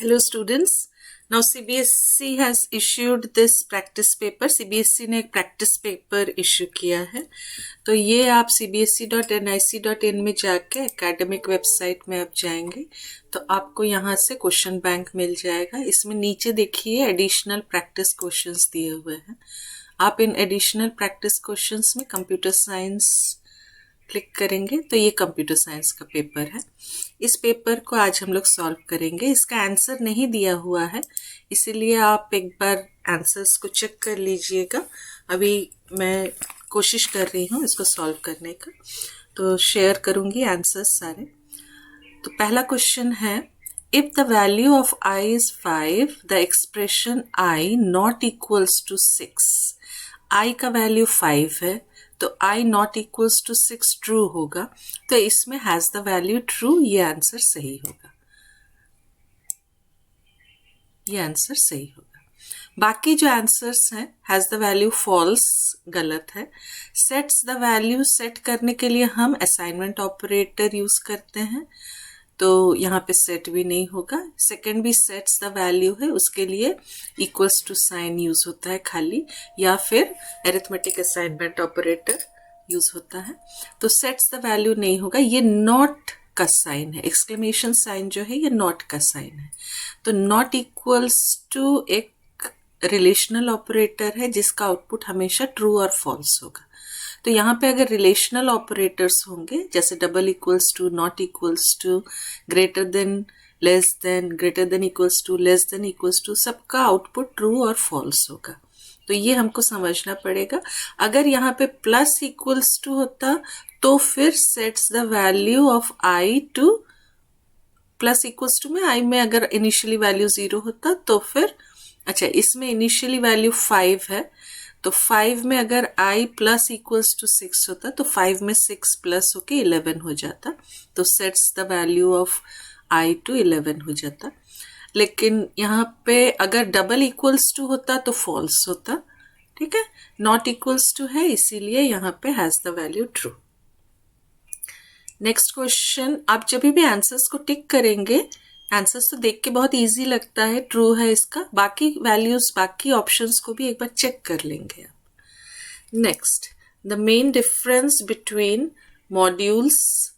Hello students. Now CBSE has issued this practice paper. CBSE ने एक practice paper issue किया है, तो ये आप cbse.nic.in में जाके academic website में आप जाएंगे तो आपको यहाँ से क्वेश्चन बैंक मिल जाएगा। इसमें नीचे देखिए एडिशनल प्रैक्टिस क्वेश्चंस दिए हुए हैं। आप इन एडिशनल प्रैक्टिस क्वेश्चंस में कंप्यूटर साइंस क्लिक करेंगे तो ये कंप्यूटर साइंस का पेपर है। इस पेपर को आज हम लोग सॉल्व करेंगे। इसका आंसर नहीं दिया हुआ है, इसीलिए आप एक बार आंसर्स को चेक कर लीजिएगा। अभी मैं कोशिश कर रही हूँ इसको सॉल्व करने का, तो शेयर करूँगी आंसर्स सारे। तो पहला क्वेश्चन है, if the value of i is 5, the expression i not equals to 6। i का वैल्यू 5 है तो i not equals to 6 true होगा, तो इसमें हैज द वैल्यू ट्रू, ये आंसर सही होगा, ये आंसर सही होगा। बाकी जो आंसर्स हैं, हैज द वैल्यू फॉल्स गलत है। सेट्स द वैल्यू, सेट करने के लिए हम असाइनमेंट ऑपरेटर यूज करते हैं, तो यहाँ पे सेट भी नहीं होगा। सेकंड भी सेट्स द वैल्यू है, उसके लिए इक्वल्स टू साइन यूज होता है खाली, या फिर अरिथमेटिक असाइनमेंट ऑपरेटर यूज होता है। तो सेट्स द वैल्यू नहीं होगा, ये नॉट का साइन है, एक्सक्लेमेशन साइन जो है ये नॉट का साइन है। तो नॉट इक्वल्स टू एक रिलेशनल ऑपरेटर है जिसका आउटपुट हमेशा ट्रू और फॉल्स होगा। तो यहाँ पे अगर रिलेशनल ऑपरेटर्स होंगे जैसे double equals to, not equals to, greater than, less than, greater than equals to, less than equals to, सबका आउटपुट ट्रू और फॉल्स होगा। तो ये हमको समझना पड़ेगा। अगर यहाँ पे प्लस इक्वल्स टू होता तो फिर sets the value of i to plus equals to में i में अगर इनिशियली वैल्यू 0 होता तो फिर, अच्छा इसमें इनिशियली वैल्यू 5 है, तो 5 में अगर i प्लस इक्वल्स टू 6 होता तो 5 में 6 प्लस होके 11 हो जाता, तो sets the value of i to 11 हो जाता। लेकिन यहाँ पे अगर डबल इक्वल्स टू होता तो फॉल्स होता, ठीक है। नॉट इक्वल्स टू है इसीलिए यहाँ पे has the value true. Next question, आप जब भी आंसर्स को टिक करेंगे, आंसर्स तो देख के बहुत इजी लगता है, ट्रू है इसका, बाकी वैल्यूज, बाकी ऑप्शंस को भी एक बार चेक कर लेंगे आप। Next, the main difference between modules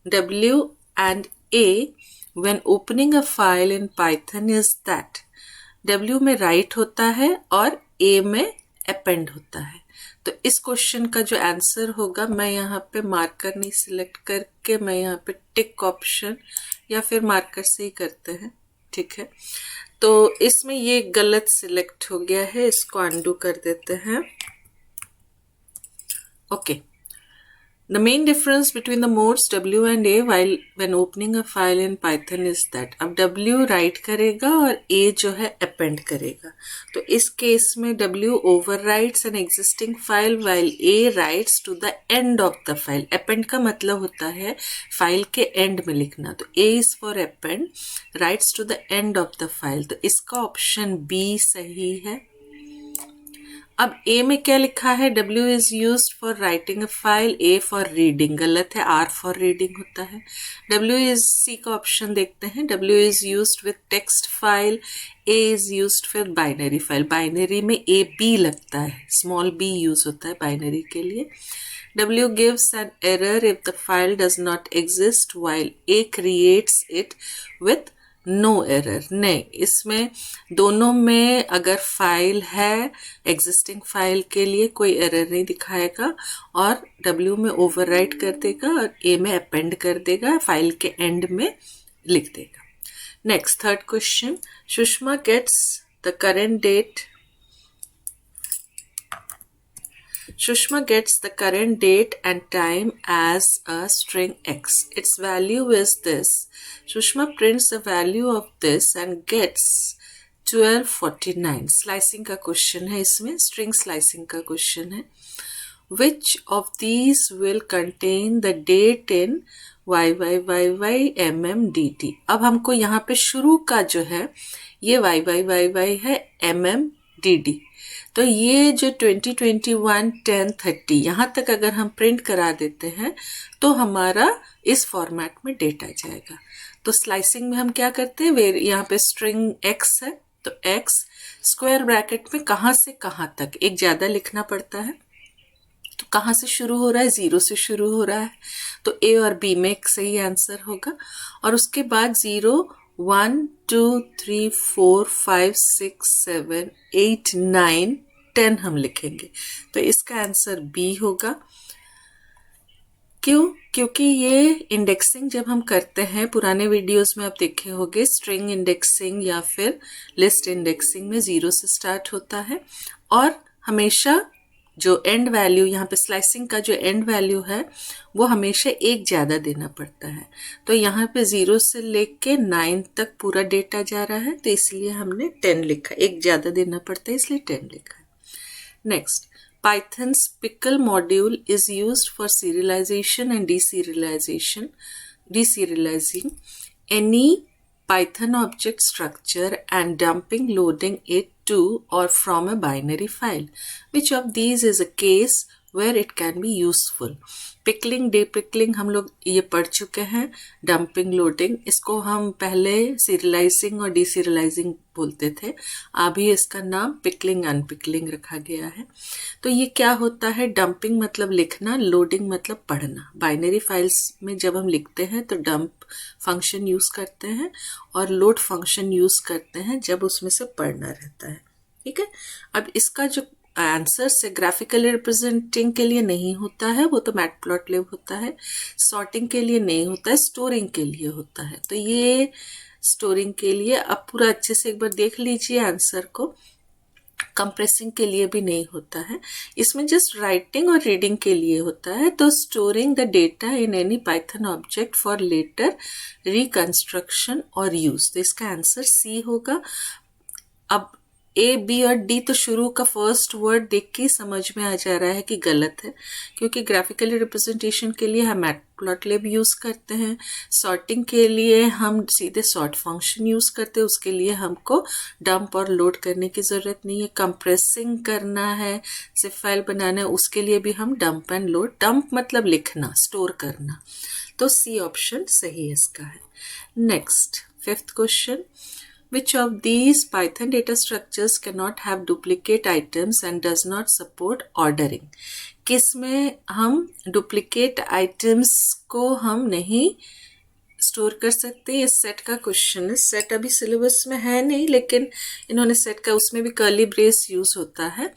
W and A when opening a file in Python is that W में राइट होता है और A में अपेंड होता है। तो इस क्वेश्चन का जो आंसर होगा, मैं यहाँ पे मार्कर नहीं सिलेक्ट करके, मैं यहाँ पे टिक ऑप्शन या फिर मार्कर से ही करते हैं, ठीक है। तो इसमें ये गलत सिलेक्ट हो गया है, इसको अनडू कर देते हैं। Okay, the main difference between the modes W and A while when opening a file in Python is that अब W राइट करेगा और A जो है append करेगा। तो इस केस में W overwrites an existing file while A writes to the end of the file। append का मतलब होता है फाइल के एंड में लिखना, तो A is for append, writes to the end of the file। तो इसका ऑप्शन B सही है। अब A में क्या लिखा है, W is used for writing a file, A for reading, गलत है, R for reading होता है। W is, C का ऑप्शन देखते हैं, W is used with text file, A is used for binary file। Binary में A B लगता है, स्मॉल b यूज होता है बाइनरी के लिए। W gives an error if the file does not exist while A creates it with no error. नहीं, इसमें दोनों में अगर फाइल है, एग्जिस्टिंग फाइल के लिए कोई एरर नहीं दिखाएगा, और W में ओवरराइट कर देगा और A में अपेंड कर देगा, फाइल के एंड में लिख देगा। Next, third question, Sushma gets the current date, Shushma gets the current date and time as a string x. Its value is this. Shushma prints the value of this and gets 1249. Slicing का question है, इसमें string slicing का question है। Which of these will contain the date in YYYYMMDT? अब हमको यहाँ पे शुरू का जो है ये YYYY है, MMDD। तो ये जो 2021 10 30 यहाँ तक अगर हम प्रिंट करा देते हैं तो हमारा इस फॉर्मेट में डेट आ जाएगा। तो स्लाइसिंग में हम क्या करते हैं, यहाँ पे स्ट्रिंग x है तो x स्क्वायर ब्रैकेट में कहाँ से कहाँ तक, एक ज्यादा लिखना पड़ता है, तो कहाँ से शुरू हो रहा है, 0 से शुरू हो रहा है, तो A और B में एक सही आंसर होगा। और उसके बाद 0 1 2 3 4 5 6 7 8 9 10 हम लिखेंगे, तो इसका आंसर B होगा। क्यों? क्योंकि ये इंडेक्सिंग जब हम करते हैं, पुराने वीडियोस में आप देखे होंगे, स्ट्रिंग इंडेक्सिंग या फिर लिस्ट इंडेक्सिंग में 0 से स्टार्ट होता है और हमेशा जो एंड वैल्यू, यहाँ पे स्लाइसिंग का जो एंड वैल्यू है वो हमेशा एक ज़्यादा देना पड़ता है। तो यहाँ पे 0 से लेके 9 तक पूरा डेटा जा रहा है, तो इसलिए हमने 10 लिखा, एक ज़्यादा देना पड़ता है इसलिए 10 लिखा है। Next, Python's pickle module is used for serialization and deserializing any Python object structure and dumping, loading it to or from a binary file. Which of these is a case where it can be useful? Pickling, depickling हम लोग ये पढ़ चुके हैं। Dumping, loading, इसको हम पहले serialising और डीसीरियलाइजिंग बोलते थे, अभी इसका नाम पिकलिंग अनपिकलिंग रखा गया है। तो ये क्या होता है, डंपिंग मतलब लिखना, लोडिंग मतलब पढ़ना। बाइनरी फाइल्स में जब हम लिखते हैं तो डंप फंक्शन यूज करते हैं और लोड फंक्शन यूज करते हैं जब उसमें से पढ़ना रहता है। ठीक है, अब इसका जो आंसर से ग्राफिकली रिप्रेजेंटिंग के लिए नहीं होता है, वो तो मैटप्लॉटलिब होता है, सॉर्टिंग के लिए नहीं होता है, स्टोरिंग के लिए होता है। तो ये स्टोरिंग के लिए, अब पूरा अच्छे से एक बार देख लीजिए आंसर को, कंप्रेसिंग के लिए भी नहीं होता है, इसमें जस्ट राइटिंग और रीडिंग के लिए होता है। तो storing the data in any Python object for later reconstruction और यूज, तो इसका आंसर सी होगा। अब ए, बी और डी तो शुरू का फर्स्ट वर्ड देख के समझ में आ जा रहा है कि गलत है, क्योंकि ग्राफिकली रिप्रेजेंटेशन के लिए हम मैटप्लॉटलिब यूज करते हैं, सॉर्टिंग के लिए हम सीधे सॉर्ट फंक्शन यूज करते हैं, उसके लिए हमको डंप और लोड करने की जरूरत नहीं है। कंप्रेसिंग करना है, जिप फाइल बनाना है, उसके लिए भी हम डंप एंड लोड, डंप मतलब लिखना, स्टोर करना, तो सी ऑप्शन सही इसका है। Next, fifth question, which of these Python data structures cannot have duplicate items and does not support ordering? किस में हम डुप्लीकेट आइटम्स को हम नहीं स्टोर कर सकते? ये सेट का क्वेश्चन है। सेट अभी सिलेबस में है नहीं, लेकिन इन्होंने सेट का, उसमें भी कर्ली ब्रेस यूज होता है,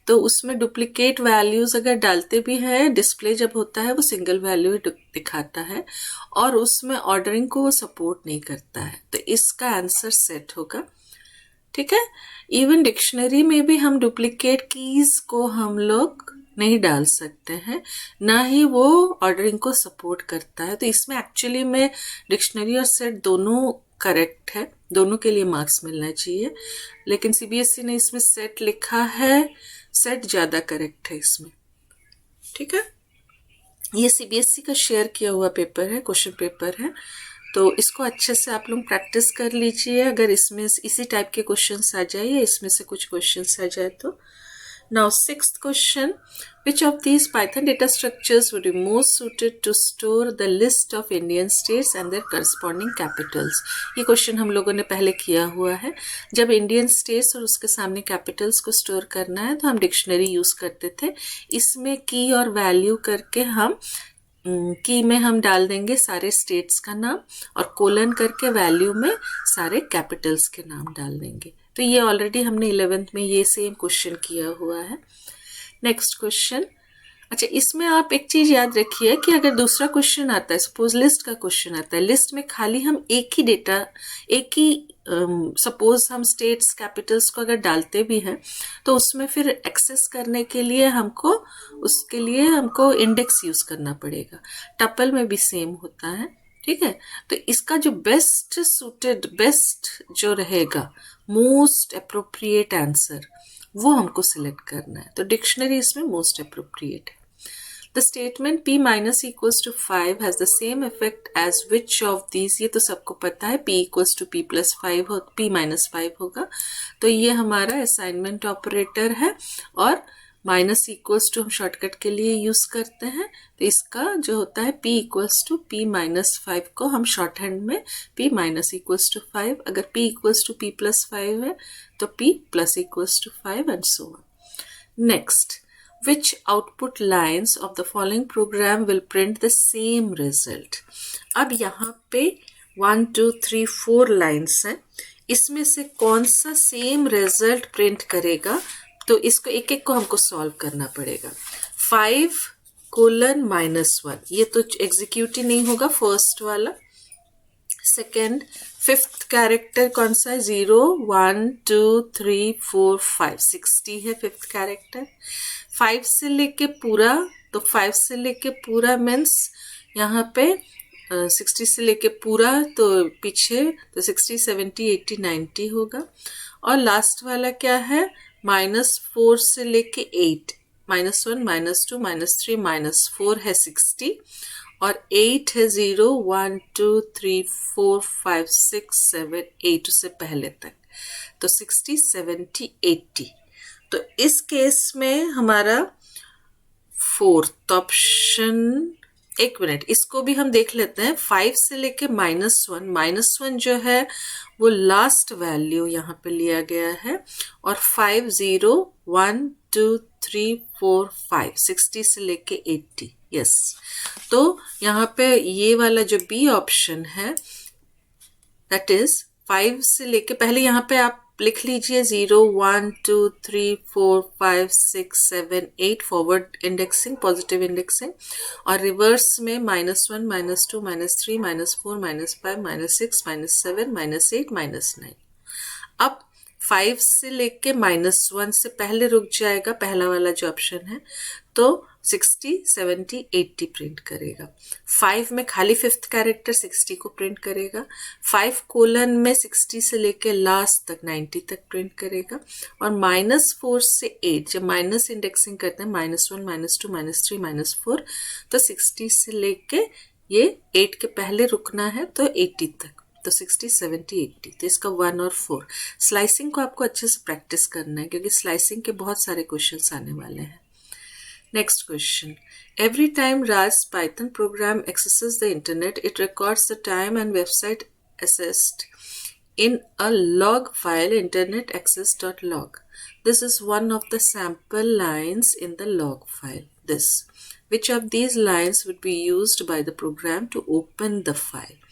तो उसमें डुप्लीकेट वैल्यूज अगर डालते भी है, डिस्प्ले जब होता है वो सिंगल वैल्यू दिखाता है और उसमें ऑर्डरिंग को वो सपोर्ट नहीं करता है, तो इसका आंसर सेट होगा। ठीक है, इवन डिक्शनरी में भी हम डुप्लीकेट कीज को हम लोग नहीं डाल सकते हैं, ना ही वो ऑर्डरिंग को सपोर्ट करता है, तो इसमें एक्चुअली में डिक्शनरी और सेट दोनों करेक्ट है, दोनों के लिए मार्क्स मिलना चाहिए, लेकिन सीबीएसई ने इसमें सेट लिखा है, सेट ज़्यादा करेक्ट है इसमें। ठीक है, ये सीबीएसई का शेयर किया हुआ पेपर है, क्वेश्चन पेपर है, तो इसको अच्छे से आप लोग प्रैक्टिस कर लीजिए। अगर इसमें इसी टाइप के क्वेश्चंस आ जाए या इसमें से कुछ क्वेश्चंस आ जाए तो। Now, sixth question, which of these Python data structures would be most suited to store the list of Indian states and their corresponding capitals? ये क्वेश्चन हम लोगों ने पहले किया हुआ है। जब इंडियन स्टेट्स और उसके सामने कैपिटल्स को स्टोर करना है तो हम डिक्शनरी यूज करते थे, इसमें की और वैल्यू करके हम की में हम डाल देंगे सारे स्टेट्स का नाम और कोलन करके वैल्यू में सारे कैपिटल्स के नाम डाल देंगे। तो ये ऑलरेडी हमने 11th में ये सेम क्वेश्चन किया हुआ है। नेक्स्ट क्वेश्चन, अच्छा इसमें आप एक चीज याद रखिए कि अगर दूसरा क्वेश्चन आता है, सपोज लिस्ट का क्वेश्चन आता है, लिस्ट में खाली हम एक ही डेटा, एक ही सपोज हम स्टेट्स कैपिटल्स को अगर डालते भी हैं तो उसमें फिर एक्सेस करने के लिए हमको, उसके लिए हमको इंडेक्स यूज करना पड़ेगा। टपल में भी सेम होता है। ठीक है, तो इसका जो बेस्ट सूटेड, बेस्ट जो रहेगा, मोस्ट अप्रोप्रिएट आंसर, वो हमको सिलेक्ट करना है, तो डिक्शनरी इसमें मोस्ट अप्रोप्रिएट है। The statement p minus equals to 5 has the same effect as which of these, ये तो सबको पता है, p equals to p plus 5 p minus 5 होगा, तो ये हमारा असाइनमेंट ऑपरेटर है और माइनस इक्वल्स टू हम शॉर्टकट के लिए यूज करते हैं, तो इसका जो होता है p equals to p minus 5 को हम शॉर्ट हैंड में p माइनस इक्वल्स टू 5, अगर p equals to p plus 5 है तो p plus equals to 5 and so on. Next, which output lines of the following program will print the same result? अब यहाँ पे 1 2 3 4 lines हैं, इसमें से कौन सा सेम रिजल्ट प्रिंट करेगा, तो इसको एक एक को हमको सॉल्व करना पड़ेगा। 5 कोलन माइनस 1, ये तो एग्जीक्यूट ही नहीं होगा फर्स्ट वाला। सेकेंड, फिफ्थ कैरेक्टर कौन सा है, 0 1 2 3 4 5, 60 है फिफ्थ कैरेक्टर। 5 से लेके पूरा, तो 5 से लेके पूरा मीन्स यहाँ पे 60 से लेके पूरा, तो पीछे तो 60 70 80 90 होगा। और लास्ट वाला क्या है, -4 से लेके 8, -1 -2 -3 -4 है 60, और 8 है 0 1 2 3 4 5 6 7 8 से पहले तक, तो 60 70 80। तो इस केस में हमारा फोर्थ ऑप्शन, एक मिनट इसको भी हम देख लेते हैं। 5 से लेके -1 जो है वो लास्ट वैल्यू यहाँ पे लिया गया है, और 5 0 1 2 3 4 5 60 से लेके 80, यस। तो यहाँ पे ये वाला जो बी ऑप्शन है, दैट इज 5 से लेके, पहले यहाँ पे आप लिख लीजिए 0 1 2 3 4 5 6 7 8 फॉरवर्ड इंडेक्सिंग, पॉजिटिव इंडेक्सिंग, और रिवर्स में -1 -2 -3 -4 -5 -6 -7 -8 -9। अब 5 से लेके -1 से पहले रुक जाएगा पहला वाला जो ऑप्शन है, तो 60 70 80 प्रिंट करेगा। 5 में खाली फिफ्थ कैरेक्टर 60 को प्रिंट करेगा। 5 कोलन में 60 से लेके लास्ट तक 90 तक प्रिंट करेगा। और -4 से 8, जब माइनस इंडेक्सिंग करते हैं -1 -2 -3 -4, तो 60 से लेके ये 8 के पहले रुकना है तो 80 तक, तो 60 70 80। तो इसका 1 और 4 स्लाइसिंग को आपको अच्छे से प्रैक्टिस करना है, क्योंकि स्लाइसिंग के बहुत सारे क्वेश्चंस आने वाले हैं। Next question. Every time Raj's Python program accesses the internet, it records the time and website accessed in a log file, internetaccess.log. This is one of the sample lines in the log file. Which of these lines would be used by the program to open the file?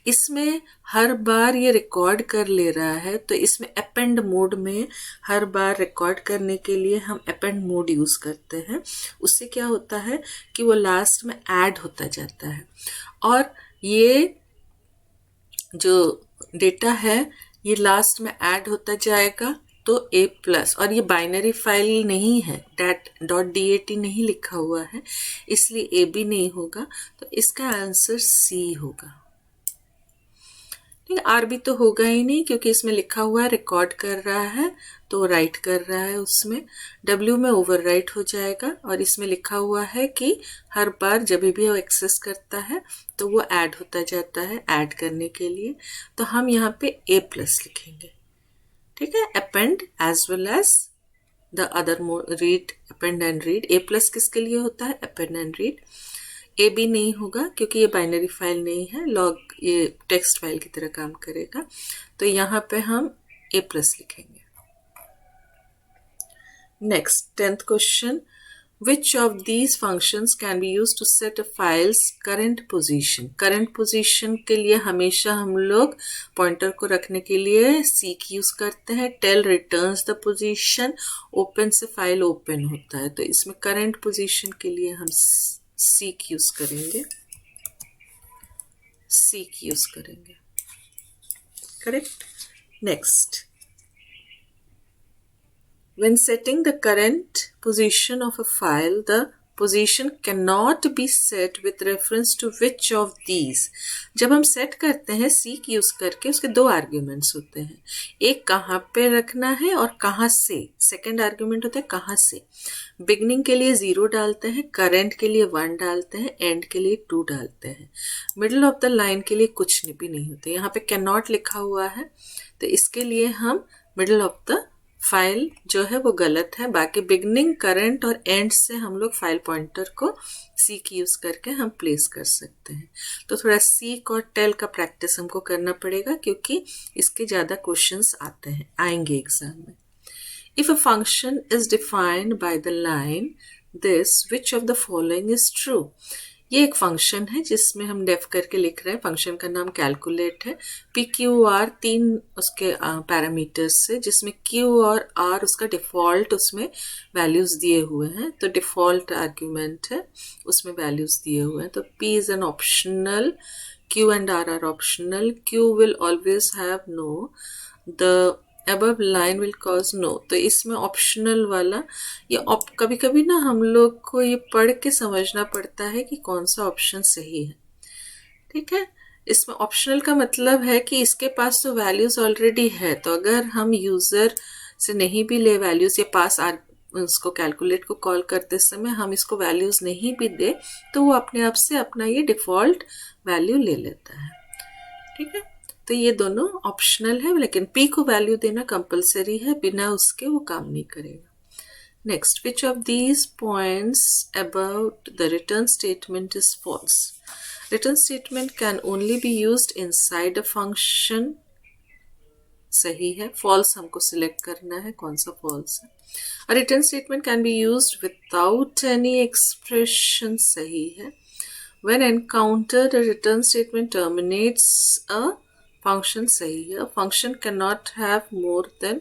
इसमें हर बार ये record कर ले रहा है, तो इसमें append mode में हर बार record करने के लिए हम अपेंड मोड यूज़ करते हैं। उससे क्या होता है कि वो लास्ट में ऐड होता जाता है, और ये जो डेटा है ये लास्ट में ऐड होता जाएगा, तो A+, और ये बाइनरी फाइल नहीं है, .dat नहीं लिखा हुआ है, इसलिए A भी नहीं होगा, तो इसका आंसर C होगा। आर भी तो होगा ही नहीं, क्योंकि इसमें लिखा हुआ है रिकॉर्ड कर रहा है, तो राइट कर रहा है, उसमें डब्ल्यू में ओवरराइट हो जाएगा, और इसमें लिखा हुआ है कि हर बार जब भी वो एक्सेस करता है तो वो ऐड होता जाता है, ऐड करने के लिए। तो हम यहाँ पे A+ लिखेंगे, ठीक है। Append as well as the other mode, read, append and read. A+ किसके लिए होता है, अपेंड एंड रीड। ए भी नहीं होगा क्योंकि ये बाइनरी फाइल नहीं है, लॉग ये टेक्स्ट फाइल की तरह काम करेगा, तो यहाँ पे हम A+ लिखेंगे। Next 10th question, which of these functions can be use to set a file's current position. Current position के लिए हमेशा हम लोग पॉइंटर को रखने के लिए सीक यूज करते हैं। Tell returns the position, open से फाइल ओपन होता है, तो इसमें करंट पोजीशन के लिए हम सीक यूज करेंगे, सीक यूज करेंगे, correct. Next, when setting the current position of a file, the position cannot be set with reference to which of these। जब हम सेट करते हैं सीक यूज करके, उसके दो आर्ग्यूमेंट्स होते हैं, एक कहाँ पे रखना है और कहाँ से। सेकंड आर्ग्यूमेंट होता है कहाँ से। बिगनिंग के लिए 0 डालते हैं, करंट के लिए 1 डालते हैं, एंड के लिए 2 डालते हैं, मिडल ऑफ द लाइन के लिए कुछ भी नहीं होता। यहाँ पे कैन नॉट लिखा हुआ है, तो इसके लिए हम मिडल ऑफ द फाइल जो है वो गलत है, बाकी बिगनिंग, करंट और एंड से हम लोग फाइल पॉइंटर को सीक यूज करके हम प्लेस कर सकते हैं। तो थोड़ा सीक और टेल का प्रैक्टिस हमको करना पड़ेगा क्योंकि इसके ज़्यादा क्वेश्चंस आएंगे एग्जाम में। If a function is defined by the line this, which of the following is true? ये एक फंक्शन है जिसमें हम डेफ करके लिख रहे हैं। फंक्शन का नाम कैलकुलेट है। पी क्यू आर 3 उसके पैरामीटर्स से, जिसमें क्यू और आर उसका डिफ़ॉल्ट उसमें वैल्यूज़ दिए हुए हैं। तो डिफ़ॉल्ट आर्ग्यूमेंट है, उसमें वैल्यूज़ दिए हुए हैं। तो p is an optional, q and r are optional, q will always have no, the above line will cause no। तो इसमें ऑप्शनल वाला ये कभी कभी ना हम लोग को ये पढ़ के समझना पड़ता है कि कौन सा ऑप्शन सही है। ठीक है, इसमें ऑप्शनल का मतलब है कि इसके पास तो वैल्यूज ऑलरेडी है, तो अगर हम यूजर से नहीं भी ले वैल्यूज या पास उसको कैलकुलेट को कॉल करते समय हम इसको वैल्यूज नहीं भी दे तो वो अपने आप से अपना ये डिफॉल्ट वैल्यू ले लेता है। ठीक है, तो ये दोनों ऑप्शनल है, लेकिन पी को वैल्यू देना कंपलसरी है, बिना उसके वो काम नहीं करेगा। Next, which of these points about the return statement is false? Return statement can only be used inside a function, सही है। फॉल्स हमको सिलेक्ट करना है, कौन सा फॉल्स है। A return statement can be used without any expression, सही है। When encountered, a return statement terminates a function, सही है। Function can not have more than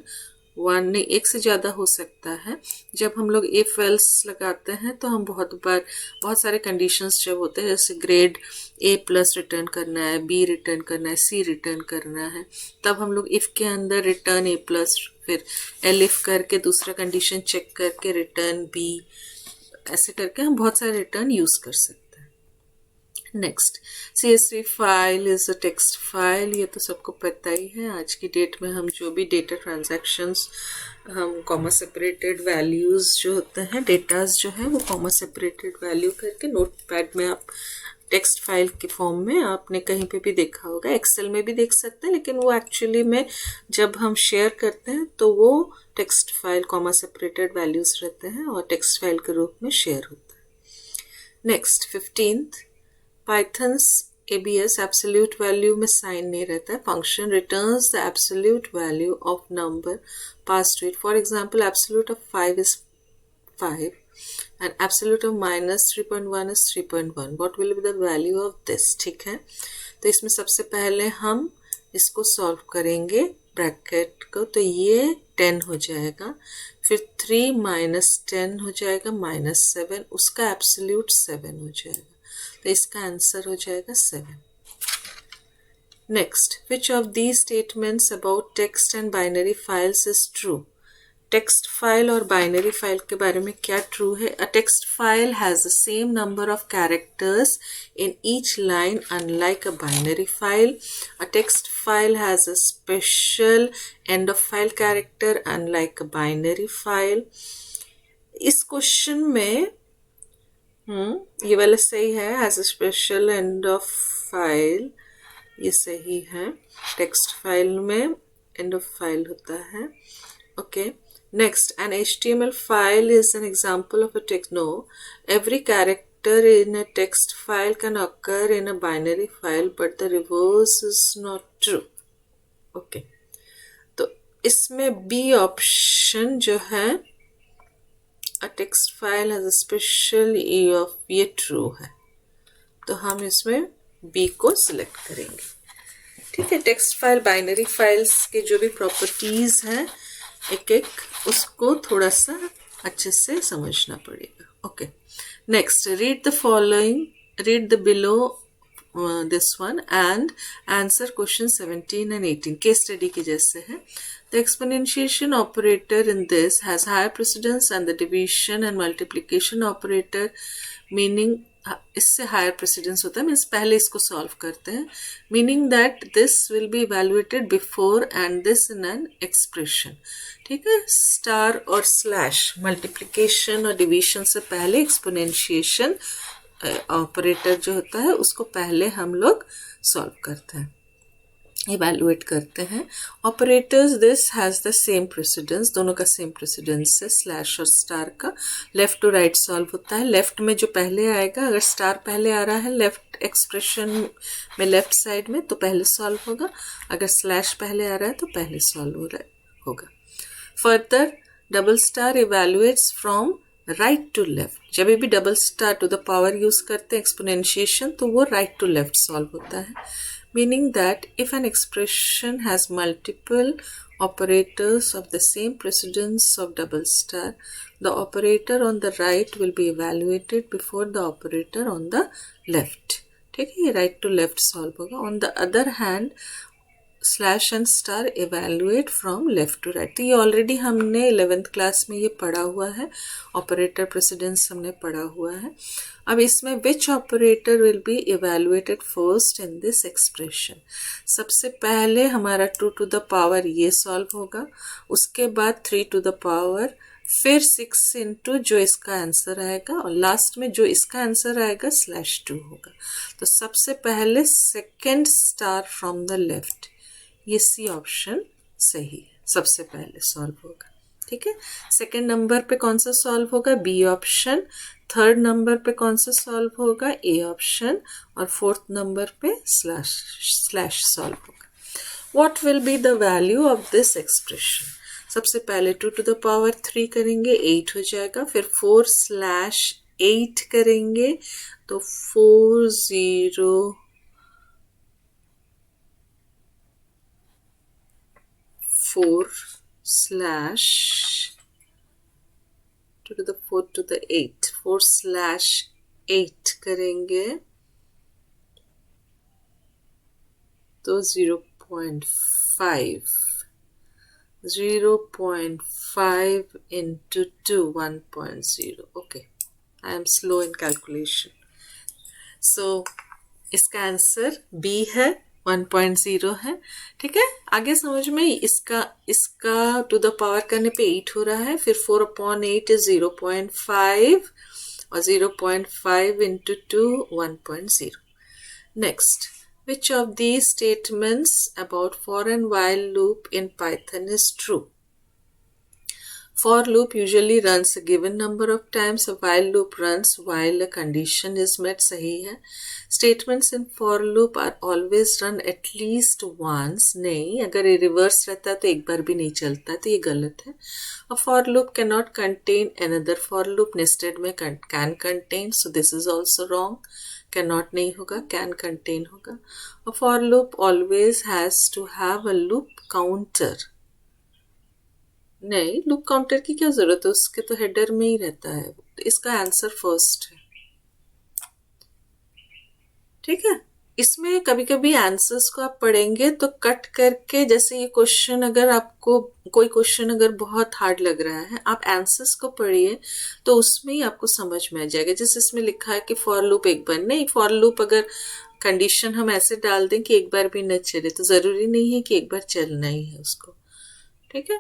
one, नहीं एक से ज़्यादा हो सकता है। जब हम लोग इफ एल्स लगाते हैं तो हम बहुत सारे कंडीशंस जब होते हैं, जैसे ग्रेड ए प्लस रिटर्न करना है, बी रिटर्न करना है, सी रिटर्न करना है, तब हम लोग इफ के अंदर रिटर्न ए प्लस, फिर एल इफ करके दूसरा कंडीशन चेक करके रिटर्न बी, ऐसे करके हम बहुत सारे रिटर्न यूज कर सकते हैं। Next, CSV file is a text file, ये तो सबको पता ही है। आज की डेट में हम जो भी डेटा ट्रांजैक्शंस, हम कॉमा सेपरेटेड वैल्यूज जो होते हैं, डेटाज जो है वो कॉमा सेपरेटेड वैल्यू करके नोटपैड में आप टेक्स्ट फाइल के फॉर्म में आपने कहीं पे भी देखा होगा, एक्सेल में भी देख सकते हैं, लेकिन वो एक्चुअली में जब हम शेयर करते हैं तो वो text file comma separated values रहते हैं और टेक्स्ट फाइल के रूप में शेयर होता है। Next, 15th, Python's ABS absolute value में साइन नहीं रहता है। Function returns the absolute value of number pass to it. For example, absolute of 5 is 5 and absolute of -3.1 is 3.1। What will be the value of this? ठीक है, तो इसमें सबसे पहले हम इसको सॉल्व करेंगे ब्रैकेट को, तो ये 10 हो जाएगा, फिर 3 - 10 हो जाएगा -7, उसका एब्सोल्यूट 7 हो जाएगा, तो इसका आंसर हो जाएगा 7। Next, which of these statements about text and binary files is true? Text file और बाइनरी फाइल के बारे में क्या ट्रू है? अ text file has the same number of characters in each line unlike a binary file. A text file has a special and of file character unlike a binary file. इस question में ये वाला सही है, has a special and of file, ये सही है। Text file में एंड ऑफ फाइल होता है। Okay, next, an HTML file is an example of a text. No, every character in a text file can occur in a binary file but the reverse is not true. Okay, तो इसमें B option जो है, A text file has a special E of, ये true है, तो हम इसमें B को सिलेक्ट करेंगे। ठीक है, टेक्स्ट फाइल बाइनरी फाइल्स के जो भी प्रॉपर्टीज हैं एक एक, उसको थोड़ा सा अच्छे से समझना पड़ेगा। Okay, next, read the following, read the below this one and answer question 17 and 18 case study के जैसे है। The exponentiation operator in this has higher precedence and the division and multiplication operator meaning इससे higher precedence होता है, means पहले इसको solve करते हैं, meaning that this will be evaluated before and this in an expression. ठीक है, star और स्लैश मल्टीप्लिकेशन और डिवीजन से पहले एक्सपोनेंशिएशन ऑपरेटर जो होता है उसको पहले हम लोग सॉल्व करते हैं। इवेलुएट करते हैं। Operators this has the same precedence, दोनों का सेम प्रेसिडेंस है, स्लैश और स्टार का। लेफ्ट टू राइट सॉल्व होता है। लेफ्ट में जो पहले आएगा, अगर स्टार पहले आ रहा है लेफ्ट एक्सप्रेशन में लेफ्ट साइड में, तो पहले सॉल्व होगा। अगर स्लैश पहले आ रहा है तो पहले सॉल्व होगा। Further double star evaluates from right to left. जब भी double star to the power use करते हैं एक्सपोनेंशिएशन, तो वो राइट टू लेफ्ट सॉल्व होता है। Meaning that if an expression has multiple operators of the same precedence of double star, the operator on the right will be evaluated before the operator on the left. ठीक है, ये right to left solve होगा. On the other hand, slash and star evaluate from left to right. तो ये already हमने 11th class में ये पढ़ा हुआ है, ऑपरेटर प्रेसिडेंस हमने पढ़ा हुआ है। अब इसमें which operator will be evaluated first in this expression. सबसे पहले हमारा 2 टू द पावर ये सॉल्व होगा, उसके बाद 3 टू द पावर, फिर 6 इंटू जो इसका आंसर आएगा, और लास्ट में जो इसका आंसर आएगा /2 होगा। तो सबसे पहले second star from the left, ये सी ऑप्शन सही है, सबसे पहले सॉल्व होगा। ठीक है, सेकेंड नंबर पे कौन सा सॉल्व होगा? B option. थर्ड नंबर पे कौन सा सॉल्व होगा? A option. और फोर्थ नंबर पे स्लैश सॉल्व होगा। What will be the value of this expression? सबसे पहले 2 टू द पावर 3 करेंगे, 8 हो जाएगा। फिर 4/8 करेंगे तो 4/2 to the 4 to the 8, 4/8 करेंगे तो 0.5 into 2, 1.0. Okay, I am slow in calculation. So इसका आंसर B है, 1.0 है। ठीक है, आगे समझ में। इसका टू द पावर करने पे 8 हो रहा है, फिर 4/8 is 0.5 और 0.5 into 2, 1.0. Next, which of these statements about for and while loop in Python is true? For loop usually runs a given number of times. A while loop runs while a condition is met. सही है। Statements in for loop are always run at least once. नहीं, अगर ये reverse रहता तो एक बार भी नहीं चलता, तो ये गलत है। A for loop cannot contain another for loop. Nested में can contain, so this is also wrong. Cannot नहीं होगा, can contain होगा। A for loop always has to have a loop counter. नहीं, लूप काउंटर की क्या जरूरत है, उसके तो हेडर में ही रहता है। तो इसका आंसर फर्स्ट है। ठीक है, इसमें कभी कभी आंसर्स को आप पढ़ेंगे तो कट करके, जैसे ये क्वेश्चन, अगर आपको कोई क्वेश्चन अगर बहुत हार्ड लग रहा है, आप आंसर्स को पढ़िए तो उसमें ही आपको समझ में आ जाएगा। जैसे इसमें लिखा है कि फॉर लूप एक बार, नहीं, फॉर लूप अगर कंडीशन हम ऐसे डाल दें कि एक बार भी न चले, तो जरूरी नहीं है कि एक बार चलना ही है उसको। ठीक है,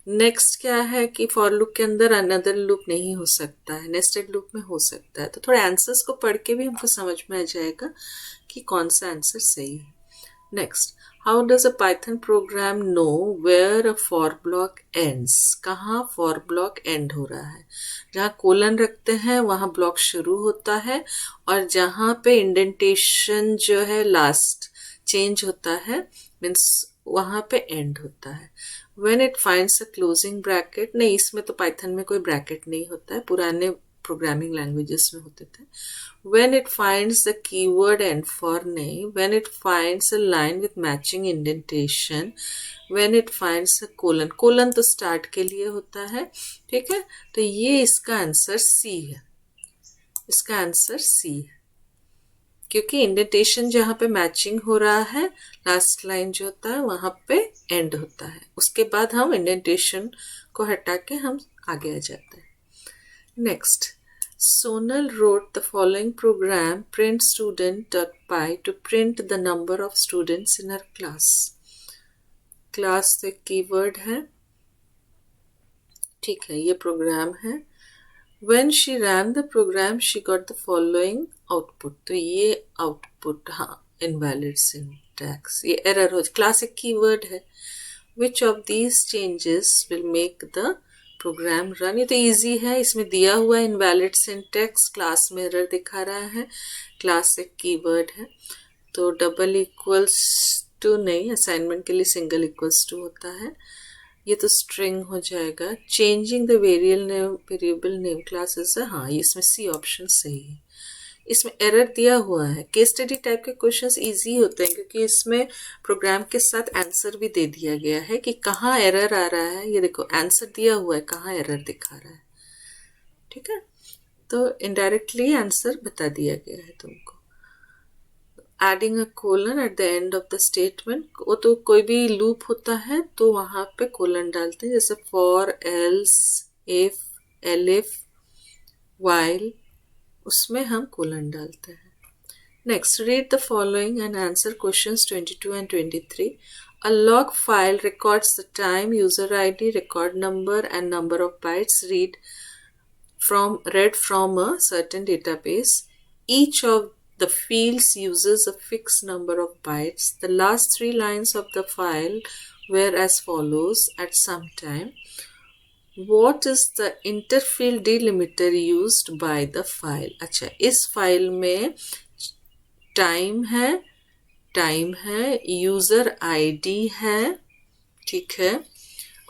नेक्स्ट क्या है कि फॉर लूप के अंदर अनदर लूप नहीं हो सकता है, नेस्टेड लूप में हो सकता है। तो थोड़े आंसर्स को पढ़ के भी हमको समझ में आ जाएगा कि कौन सा आंसर सही है। Next, how does a Python program know where a for block ends? कहाँ फॉर ब्लॉक एंड हो रहा है? जहाँ कोलन रखते हैं वहाँ ब्लॉक शुरू होता है, और जहाँ पे इंडेंटेशन जो है लास्ट चेंज होता है, मीन्स वहाँ पे एंड होता है। When it finds a closing bracket, नहीं, इसमें तो पाइथन में कोई ब्रैकेट नहीं होता है, पुराने प्रोग्रामिंग लैंग्वेजेस में होते थे। When it finds the keyword end for, नहीं, when it finds a line with matching indentation, when it finds a colon, colon तो स्टार्ट के लिए होता है। ठीक है, तो ये इसका आंसर सी है, इसका आंसर सी है, क्योंकि इंडेंटेशन जहाँ पे मैचिंग हो रहा है, लास्ट लाइन जो होता है वहाँ पे एंड होता है, उसके बाद हम इंडेंटेशन को हटा के हम आगे आ जाते हैं। Next, Sonal wrote the following program print student.py to print the number of students in her class. Class तो एक कीवर्ड है। ठीक है, ये प्रोग्राम है। When she ran the program, she got the following output. तो ये आउटपुट, हाँ, इनवैलिड सिंटैक्स, ये एरर हो, क्लासिक कीवर्ड है। विच of these changes will make the program run, ये तो इजी है, इसमें दिया हुआ इनवैलिड सिंटैक्स, क्लास में एरर दिखा रहा है, क्लासिक कीवर्ड है, तो डबल इक्वल्स टू नहीं, असाइनमेंट के लिए सिंगल इक्वल्स टू होता है, ये तो स्ट्रिंग हो जाएगा। Changing the variable name classes है, हाँ ये इसमें सी ऑप्शन सही है। इसमें एरर दिया हुआ है, केस स्टडी टाइप के क्वेश्चंस इजी होते हैं क्योंकि इसमें प्रोग्राम के साथ आंसर भी दे दिया गया है कि कहाँ एरर आ रहा है, ये देखो आंसर दिया हुआ है, कहाँ एरर दिखा रहा है, ठीक है, तो इनडायरेक्टली आंसर बता दिया गया है तुमको। Adding a colon at the end of the statement, वो तो कोई भी लूप होता है तो वहाँ पे कोलन डालते हैं, जैसे for, else, if, elif, while, उसमें हम कोलन डालते हैं। Next, read the following and answer questions 22 and 23. A log file records the time, user ID, record number and number of bytes read from a certain database. Each of the fields uses a fixed number of bytes. The last 3 lines of the file were as follows at some time. What is the interfield delimiter used by the file? अच्छा, इस file में time है, user ID है, ठीक है,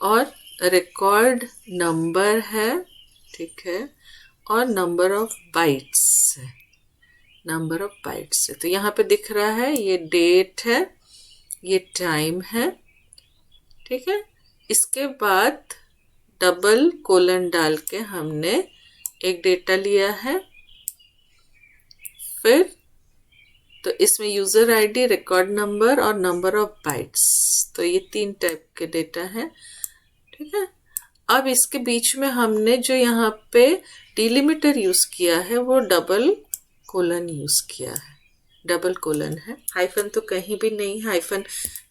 और record number है, ठीक है, और नंबर ऑफ बाइट्स है, नंबर ऑफ बाइट्स है। तो यहाँ पे दिख रहा है ये डेट है, ये टाइम है, ठीक है, इसके बाद डबल कोलन डाल के हमने एक डेटा लिया है, फिर तो इसमें यूजर आईडी, रिकॉर्ड नंबर और नंबर ऑफ बाइट्स, तो ये 3 टाइप के डेटा है, ठीक है। अब इसके बीच में हमने जो यहाँ पे डिलिमिटर यूज किया है वो डबल कोलन यूज किया है, डबल कोलन है, हाइफन तो कहीं भी नहीं, हाइफन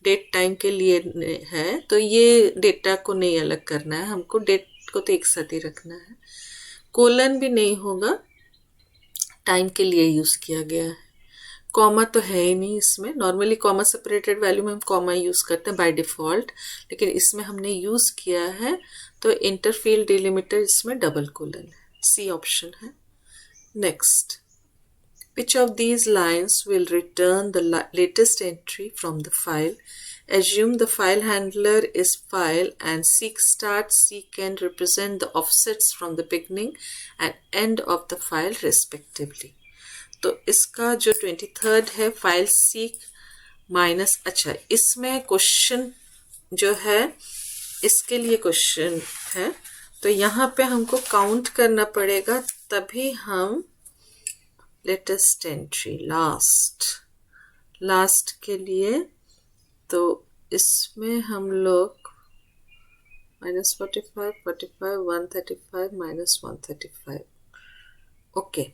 डेट टाइम के लिए है, तो ये डेटा को नहीं अलग करना है, हमको डेट को तो एक साथ ही रखना है। कोलन भी नहीं होगा, टाइम के लिए यूज किया गया है। कॉमा तो है ही नहीं इसमें, नॉर्मली कॉमा सेपरेटेड वैल्यू में हम कॉमा यूज करते हैं बाय डिफॉल्ट, लेकिन इसमें हमने यूज किया है तो इंटरफील्ड डिलिमिटर इसमें डबल कोलन है, सी ऑप्शन है। Next, which of these lines will return the latest entry from the file? Assume the file handler is file and seek start, seek end represent the offsets from the beginning and end of the file respectively. तो इसका जो 23rd है file seek minus, अच्छा इसमें question जो है इसके लिए क्वेश्चन है, तो यहाँ पे हमको काउंट करना पड़ेगा, तभी हम लेटेस्ट एंट्री लास्ट के लिए, तो इसमें हम लोग -45, 45, 135, -135, ओके,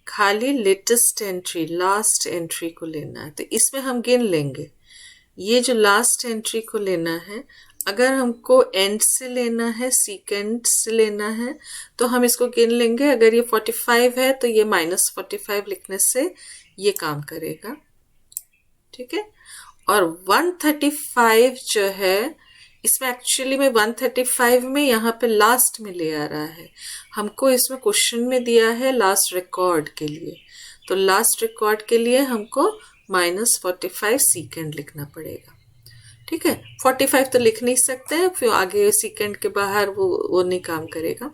खाली लेटेस्ट एंट्री लास्ट एंट्री को लेना है, तो इसमें हम गिन लेंगे, ये जो लास्ट एंट्री को लेना है, अगर हमको एंड से लेना है, सीकेंड से लेना है, तो हम इसको गिन लेंगे, अगर ये 45 है तो ये -45 लिखने से ये काम करेगा, ठीक है। और 135 जो है इसमें एक्चुअली में 135 में यहाँ पे लास्ट में ले आ रहा है, हमको इसमें क्वेश्चन में दिया है लास्ट रिकॉर्ड के लिए, तो लास्ट रिकॉर्ड के लिए हमको -45 सेकेंड लिखना पड़ेगा, ठीक है। 45 तो लिख नहीं सकते हैं, फिर आगे सेकेंड के बाहर वो नहीं काम करेगा।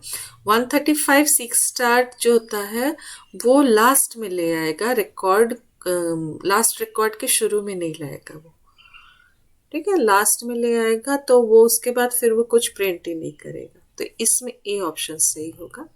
135 सीक स्टार्ट जो होता है वो लास्ट में ले आएगा, रिकॉर्ड लास्ट रिकॉर्ड के शुरू में नहीं लाएगा वो, ठीक है, लास्ट में ले आएगा, तो वो उसके बाद फिर वो कुछ प्रिंट ही नहीं करेगा, तो इसमें ए ऑप्शन सही होगा।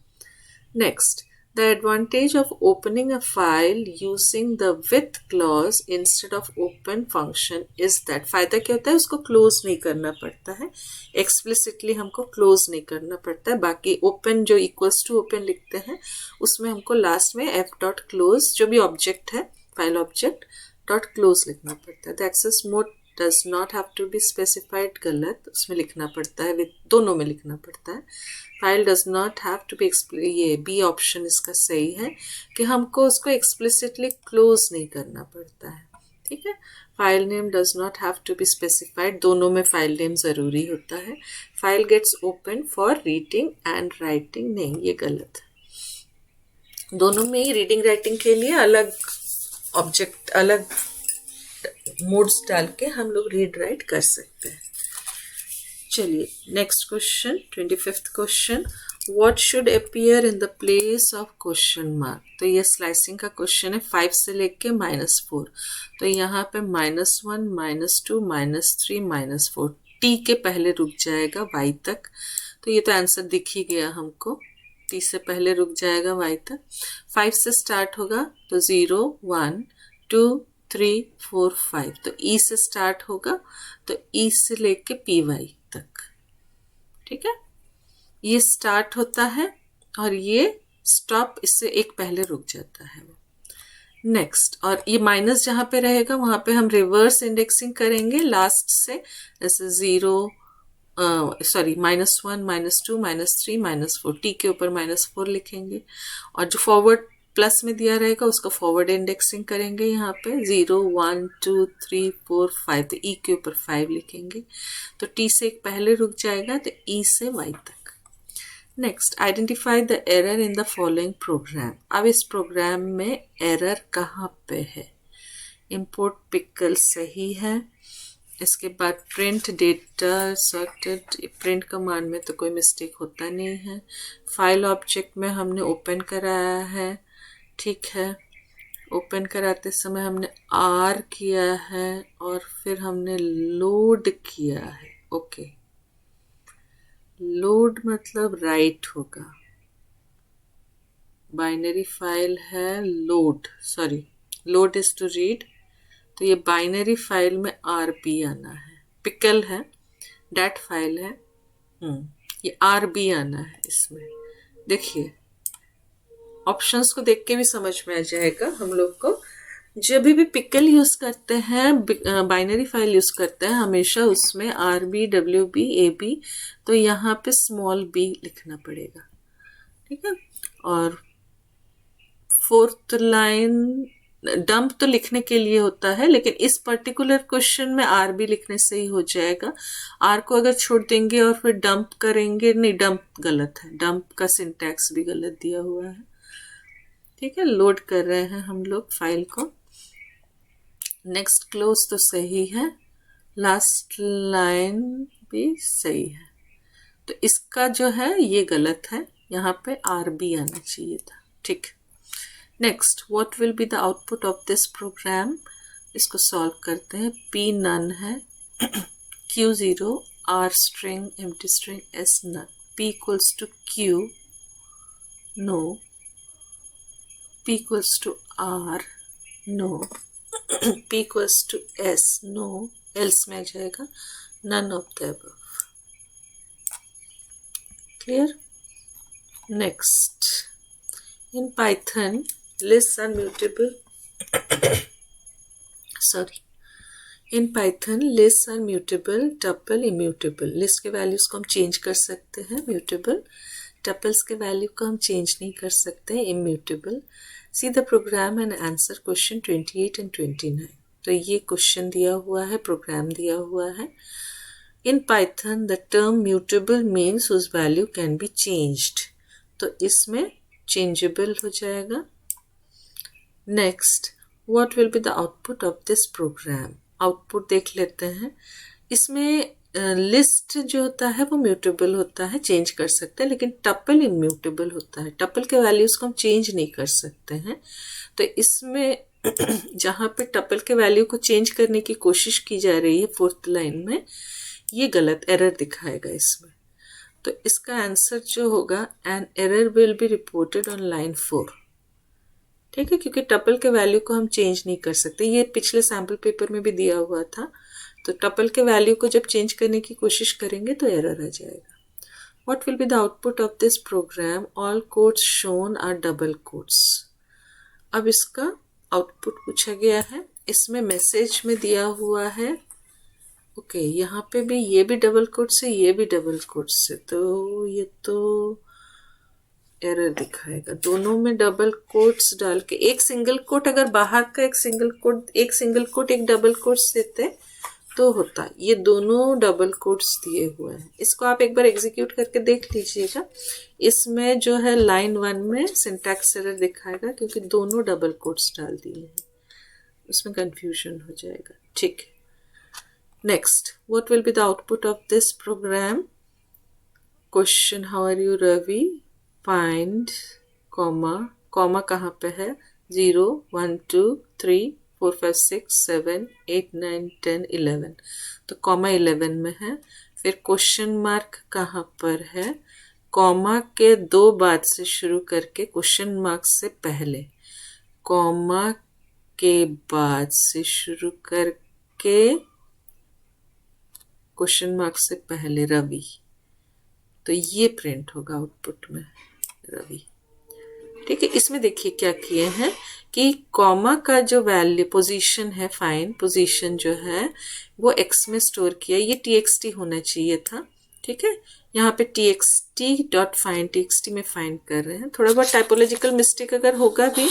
Next, the advantage of opening a file using the with clause instead of open function is that, फायदा क्या होता है, उसको क्लोज नहीं करना पड़ता है, एक्सप्लिसिटली हमको क्लोज नहीं करना पड़ता है, बाकी ओपन जो इक्वल्स टू ओपन लिखते हैं उसमें हमको लास्ट में f.close जो भी ऑब्जेक्ट है, फाइल ऑब्जेक्ट .close लिखना पड़ता है। The access mode does not have to be specified, गलत, उसमें लिखना पड़ता है, विद दोनों में लिखना पड़ता है। File does not have to be ये बी ऑप्शन इसका सही है कि हमको उसको एक्सप्लिसिटली क्लोज नहीं करना पड़ता है, ठीक है। File name does not have to be specified, दोनों में फाइल नेम ज़रूरी होता है। File gets open for reading and writing, नहीं ये गलत है। दोनों में ही रीडिंग राइटिंग के लिए अलग ऑब्जेक्ट, अलग मोड्स डाल के हम लोग रीड राइट कर सकते हैं। चलिए next question, 25th question, what should appear in the place of question mark. तो ये स्लाइसिंग का क्वेश्चन है, 5 से लेके -4। तो यहाँ पे -1, -2, -3, -4, टी के पहले रुक जाएगा वाई तक। तो ये तो आंसर दिख ही गया हमको, टी से पहले रुक जाएगा वाई तक। 5 से स्टार्ट होगा तो 0, 1, 2, 3, 4, 5। तो ई से स्टार्ट होगा, तो ई से लेके पी वाई तक। ठीक है, ये स्टार्ट होता है और ये स्टॉप इससे एक पहले रुक जाता है। नेक्स्ट, और ये माइनस जहाँ पे रहेगा वहाँ पे हम रिवर्स इंडेक्सिंग करेंगे लास्ट से, जैसे 0, सॉरी -1, -2, -3, -4, टी के ऊपर -4 लिखेंगे। और जो फॉरवर्ड प्लस में दिया रहेगा उसका फॉरवर्ड इंडेक्सिंग करेंगे, यहाँ पे 0, 1, 2, 3, 4, 5। तो ई के ऊपर 5 लिखेंगे, तो टी से एक पहले रुक जाएगा, तो ई से वाई तक। Next, identify the error in the following programme. अब इस प्रोग्राम में एरर कहाँ पे है। इंपोर्ट पिकल सही है, इसके बाद print data sorted, print command में तो कोई मिस्टेक होता नहीं है। फाइल ऑब्जेक्ट में हमने ओपन कराया है, ठीक है। ओपन कराते समय हमने आर किया है और फिर हमने लोड किया है। ओके, लोड मतलब राइट होगा, बाइनरी फाइल है load, sorry load is to read, तो ये बाइनरी फाइल में आर बी आना है। पिकल है, डैट फाइल है, ये आर बी आना है इसमें। देखिए ऑप्शंस को देख के भी समझ में आ जाएगा हम लोग को। जब भी पिकल यूज करते हैं, बाइनरी फाइल यूज करते हैं, हमेशा उसमें आर बी, डब्ल्यू बी, ए बी, तो यहाँ पे स्मॉल बी लिखना पड़ेगा, ठीक है। और 4th लाइन डंप तो लिखने के लिए होता है, लेकिन इस पर्टिकुलर क्वेश्चन में आर बी लिखने से ही हो जाएगा। आर को अगर छोड़ देंगे और फिर डंप करेंगे, नहीं डंप गलत है, डंप का सिंटैक्स भी गलत दिया हुआ है, ठीक है। लोड कर रहे हैं हम लोग फाइल को। नेक्स्ट क्लोज तो सही है, लास्ट लाइन भी सही है, तो इसका जो है ये गलत है, यहाँ पे आर बी आना चाहिए था, ठीक। Next, what will be the output of this program. इसको सॉल्व करते हैं। पी नन है, q 0, r string, empty string, s none. P equals to q, no. P equals to r, no. P equals to S, no, else में आ जाएगा none of the above. Clear? Next, in Python, lists are mutable. Sorry. In Python, lists are mutable, tuple immutable. List के values को हम change कर सकते हैं, mutable. Tuples के value को हम change नहीं कर सकते हैं, immutable. See the program and answer question 28 and 29. तो ये क्वेश्चन दिया हुआ है, प्रोग्राम दिया हुआ है। In Python, the term mutable means whose value can be changed. तो इसमें changeable हो जाएगा। Next, what will be the output of this program? Output देख लेते हैं। इसमें लिस्ट जो होता है वो म्यूटेबल होता है, चेंज कर सकते हैं, लेकिन टपल इम्यूटेबल होता है। टपल के वैल्यूज को हम चेंज नहीं कर सकते हैं, तो इसमें जहाँ पे टपल के वैल्यू को चेंज करने की कोशिश की जा रही है 4th लाइन में, ये गलत एरर दिखाएगा इसमें। तो इसका आंसर जो होगा, an error will be reported on line 4, ठीक है, क्योंकि टपल के वैल्यू को हम चेंज नहीं कर सकते। ये पिछले सैम्पल पेपर में भी दिया हुआ था, तो टपल के वैल्यू को जब चेंज करने की कोशिश करेंगे तो एरर आ जाएगा। What will be the output of this program, all quotes shown are double quotes. अब इसका आउटपुट पूछा गया है, इसमें मैसेज में दिया हुआ है, ओके, यहाँ पे भी ये भी डबल कोट्स है, ये भी डबल कोट्स है, तो ये तो एरर दिखाएगा। दोनों में डबल कोट्स डाल के, एक सिंगल कोट अगर बाहर का एक सिंगल कोट एक डबल कोट्स देते तो होता। ये दोनों डबल कोट्स दिए हुए हैं। इसको आप एक बार एग्जीक्यूट करके देख लीजिएगा। इसमें जो है लाइन 1 में सिंटैक्स एरर दिखाएगा क्योंकि दोनों डबल कोट्स डाल दिए हैं, उसमें कंफ्यूजन हो जाएगा। ठीक है, next, what will be the output of this program? Question, how are you Ravi, find comma कहाँ पे है? 0 1 2 3 4 5 6 7 8 9 10 11, तो कॉमा 11 में है। फिर क्वेश्चन मार्क कहाँ पर है? कॉमा के दो बाद से शुरू करके क्वेश्चन मार्क से पहले, कॉमा के बाद से शुरू करके क्वेश्चन मार्क से पहले रवि, तो ये प्रिंट होगा आउटपुट में रवि। ठीक है, इसमें देखिए क्या किए हैं कि कॉमा का जो वैल्यू पोजीशन है, फाइंड पोजीशन जो है वो एक्स में स्टोर किया, ये टीएक्सटी होना चाहिए था। ठीक है, यहाँ पे txt.find txt में फाइंड कर रहे हैं। थोड़ा बहुत टाइपोलॉजिकल मिस्टेक अगर होगा भी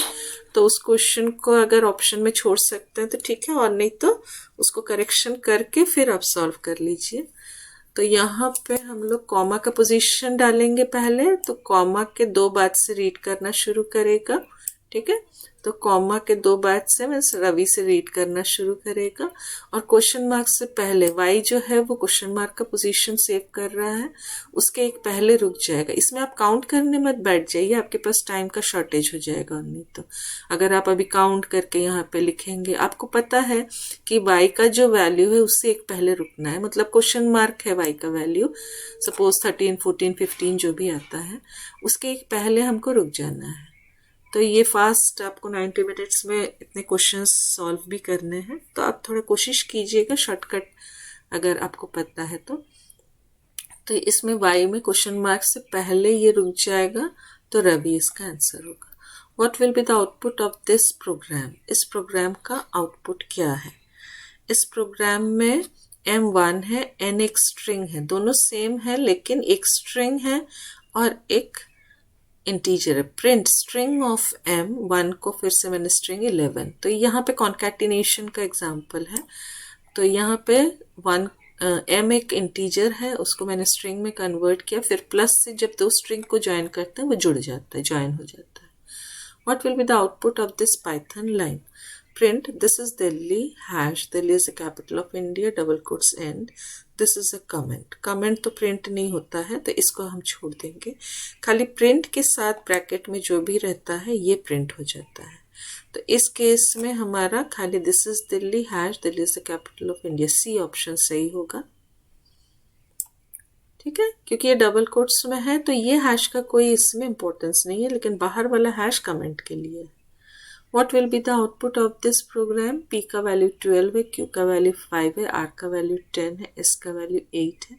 तो उस क्वेश्चन को अगर ऑप्शन में छोड़ सकते हैं तो ठीक है, और नहीं तो उसको करेक्शन करके फिर आप सॉल्व कर लीजिए। तो यहाँ पे हम लोग कॉमा का पोजीशन डालेंगे पहले, तो कॉमा के दो बाद से रीड करना शुरू करेगा। ठीक है, तो कॉमा के दो बाद से मैं रवि से रीड करना शुरू करेगा, और क्वेश्चन मार्क से पहले वाई जो है वो क्वेश्चन मार्क का पोजीशन सेव कर रहा है, उसके एक पहले रुक जाएगा। इसमें आप काउंट करने मत बैठ जाइए, आपके पास टाइम का शॉर्टेज हो जाएगा। नहीं तो अगर आप अभी काउंट करके यहाँ पे लिखेंगे, आपको पता है कि वाई का जो वैल्यू है उससे एक पहले रुकना है, मतलब क्वेश्चन मार्क है वाई का वैल्यू, सपोज 13 14 15 जो भी आता है उसके एक पहले हमको रुक जाना है। तो ये फास्ट आपको 90 मिनट्स में इतने क्वेश्चंस सॉल्व भी करने हैं, तो आप थोड़ा कोशिश कीजिएगा शॉर्टकट अगर आपको पता है तो इसमें वाई में क्वेश्चन मार्क से पहले ये रुक जाएगा, तो रवि इसका आंसर होगा। What will be the output of this program? इस प्रोग्राम का आउटपुट क्या है? इस प्रोग्राम में m1 है, n एक स्ट्रिंग है, दोनों सेम है लेकिन एक स्ट्रिंग है और एक इंटीजर है। प्रिंट स्ट्रिंग ऑफ m1 को फिर से मैंने स्ट्रिंग 11, तो यहाँ पे कॉन्कैटिनेशन का एग्जाम्पल है। तो यहाँ पे m एक इंटीजर है, उसको मैंने स्ट्रिंग में कन्वर्ट किया, फिर प्लस से जब दो स्ट्रिंग को ज्वाइन करते हैं वो जुड़ जाता है, ज्वाइन हो जाता है। What will be the output of this Python line? Print, this is Delhi, hash, Delhi is the capital of India, double quotes end, this is a comment. comment तो print नहीं होता है तो इसको हम छोड़ देंगे, खाली print के साथ ब्रैकेट में जो भी रहता है ये print हो जाता है। तो इस केस में हमारा खाली this is Delhi, hash, Delhi is the capital of India, C option सही होगा। ठीक है, क्योंकि ये डबल कोट्स में है तो ये हैश का कोई इसमें इंपॉर्टेंस नहीं है, लेकिन बाहर वाला हैश कमेंट के लिए है। What will be the output of this program? P का वैल्यू 12 है, Q का वैल्यू 5 है, R का वैल्यू 10 है, S का वैल्यू 8 है।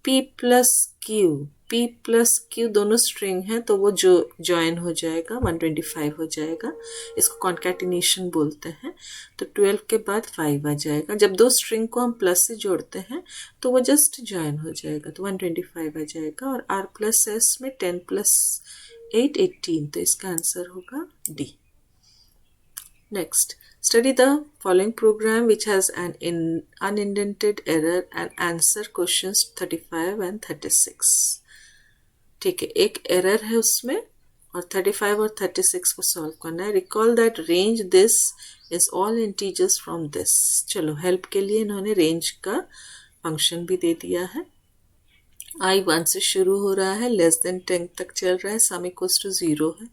P प्लस Q दोनों स्ट्रिंग है तो वो जो ज्वाइन हो जाएगा 125 हो जाएगा, इसको कॉन्कैटिनेशन बोलते हैं। तो 12 के बाद 5 आ जाएगा, जब दो स्ट्रिंग को हम प्लस से जोड़ते हैं तो वो जस्ट ज्वाइन हो जाएगा, तो 125 आ जाएगा। और R प्लस S में 10 प्लस 8 18, तो इसका आंसर होगा D। Next, study the following program which has an unindented error and answer questions 35 and 36. ठीक है, एक एरर है उसमें और 35 और 36 को सॉल्व करना है। Recall that range this is all integers from this. चलो हेल्प के लिए इन्होंने रेंज का फंक्शन भी दे दिया है। I 1 से शुरू हो रहा है, लेस देन 10 तक चल रहा है, सम इक्वल्स टू 0 है।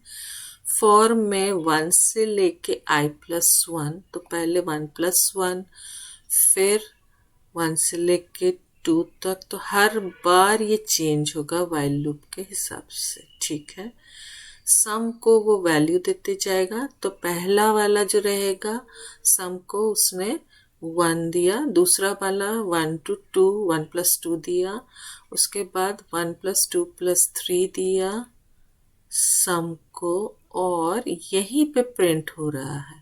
फॉर में 1 से लेके i प्लस 1, तो पहले 1 प्लस 1, फिर 1 से लेके 2 तक, तो हर बार ये चेंज होगा वाइल लूप के हिसाब से। ठीक है, सम को वो वैल्यू देते जाएगा, तो पहला वाला जो रहेगा सम को उसने 1 दिया, दूसरा वाला 1 to 2 1 plus 2 दिया, उसके बाद 1 plus 2 plus 3 दिया सम को, और यहीं पे प्रिंट हो रहा है।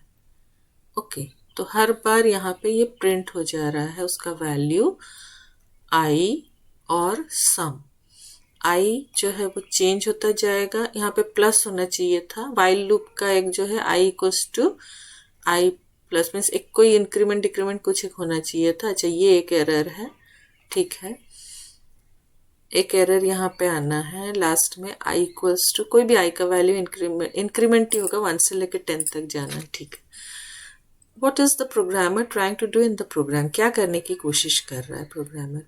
ओके, तो हर बार यहाँ पे ये प्रिंट हो जा रहा है उसका वैल्यू आई और सम। आई जो है वो चेंज होता जाएगा, यहाँ पे प्लस होना चाहिए था, वाइल लूप का एक जो है I equals to I plus means एक कोई इंक्रीमेंट डिक्रीमेंट कुछ एक होना चाहिए था। अच्छा ये एक एरर है, ठीक है, एक एरर यहाँ पे आना है लास्ट में, आई इक्वल्स टू कोई भी आई का वैल्यू इंक्रीमेंट ही होगा, 1 से लेकर 10 तक जाना है, ठीक है। What is the programmer trying to do in the program, क्या करने की कोशिश कर रहा है प्रोग्रामर।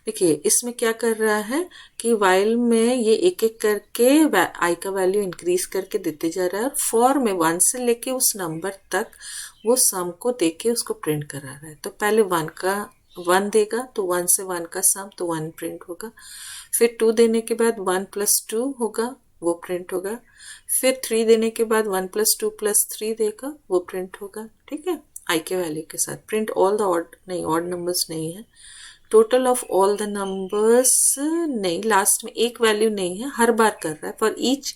देखिए इसमें क्या कर रहा है कि वाइल में ये एक एक करके आई का वैल्यू इंक्रीज करके देते जा रहा है, और फॉर में 1 से लेके उस नंबर तक वो सम को दे के उसको प्रिंट करा रहा है। तो पहले 1 देगा तो 1 से 1 का सम, तो 1 प्रिंट होगा। फिर 2 देने के बाद 1 + 2 होगा, वो प्रिंट होगा। फिर 3 देने के बाद 1 + 2 + 3 देगा, वो प्रिंट होगा, ठीक है, आई के वैल्यू के साथ। प्रिंट ऑल द ऑड नहीं, ऑड नंबर्स नहीं है, total of all the numbers नहीं, लास्ट में एक वैल्यू नहीं है, हर बार कर रहा है। For each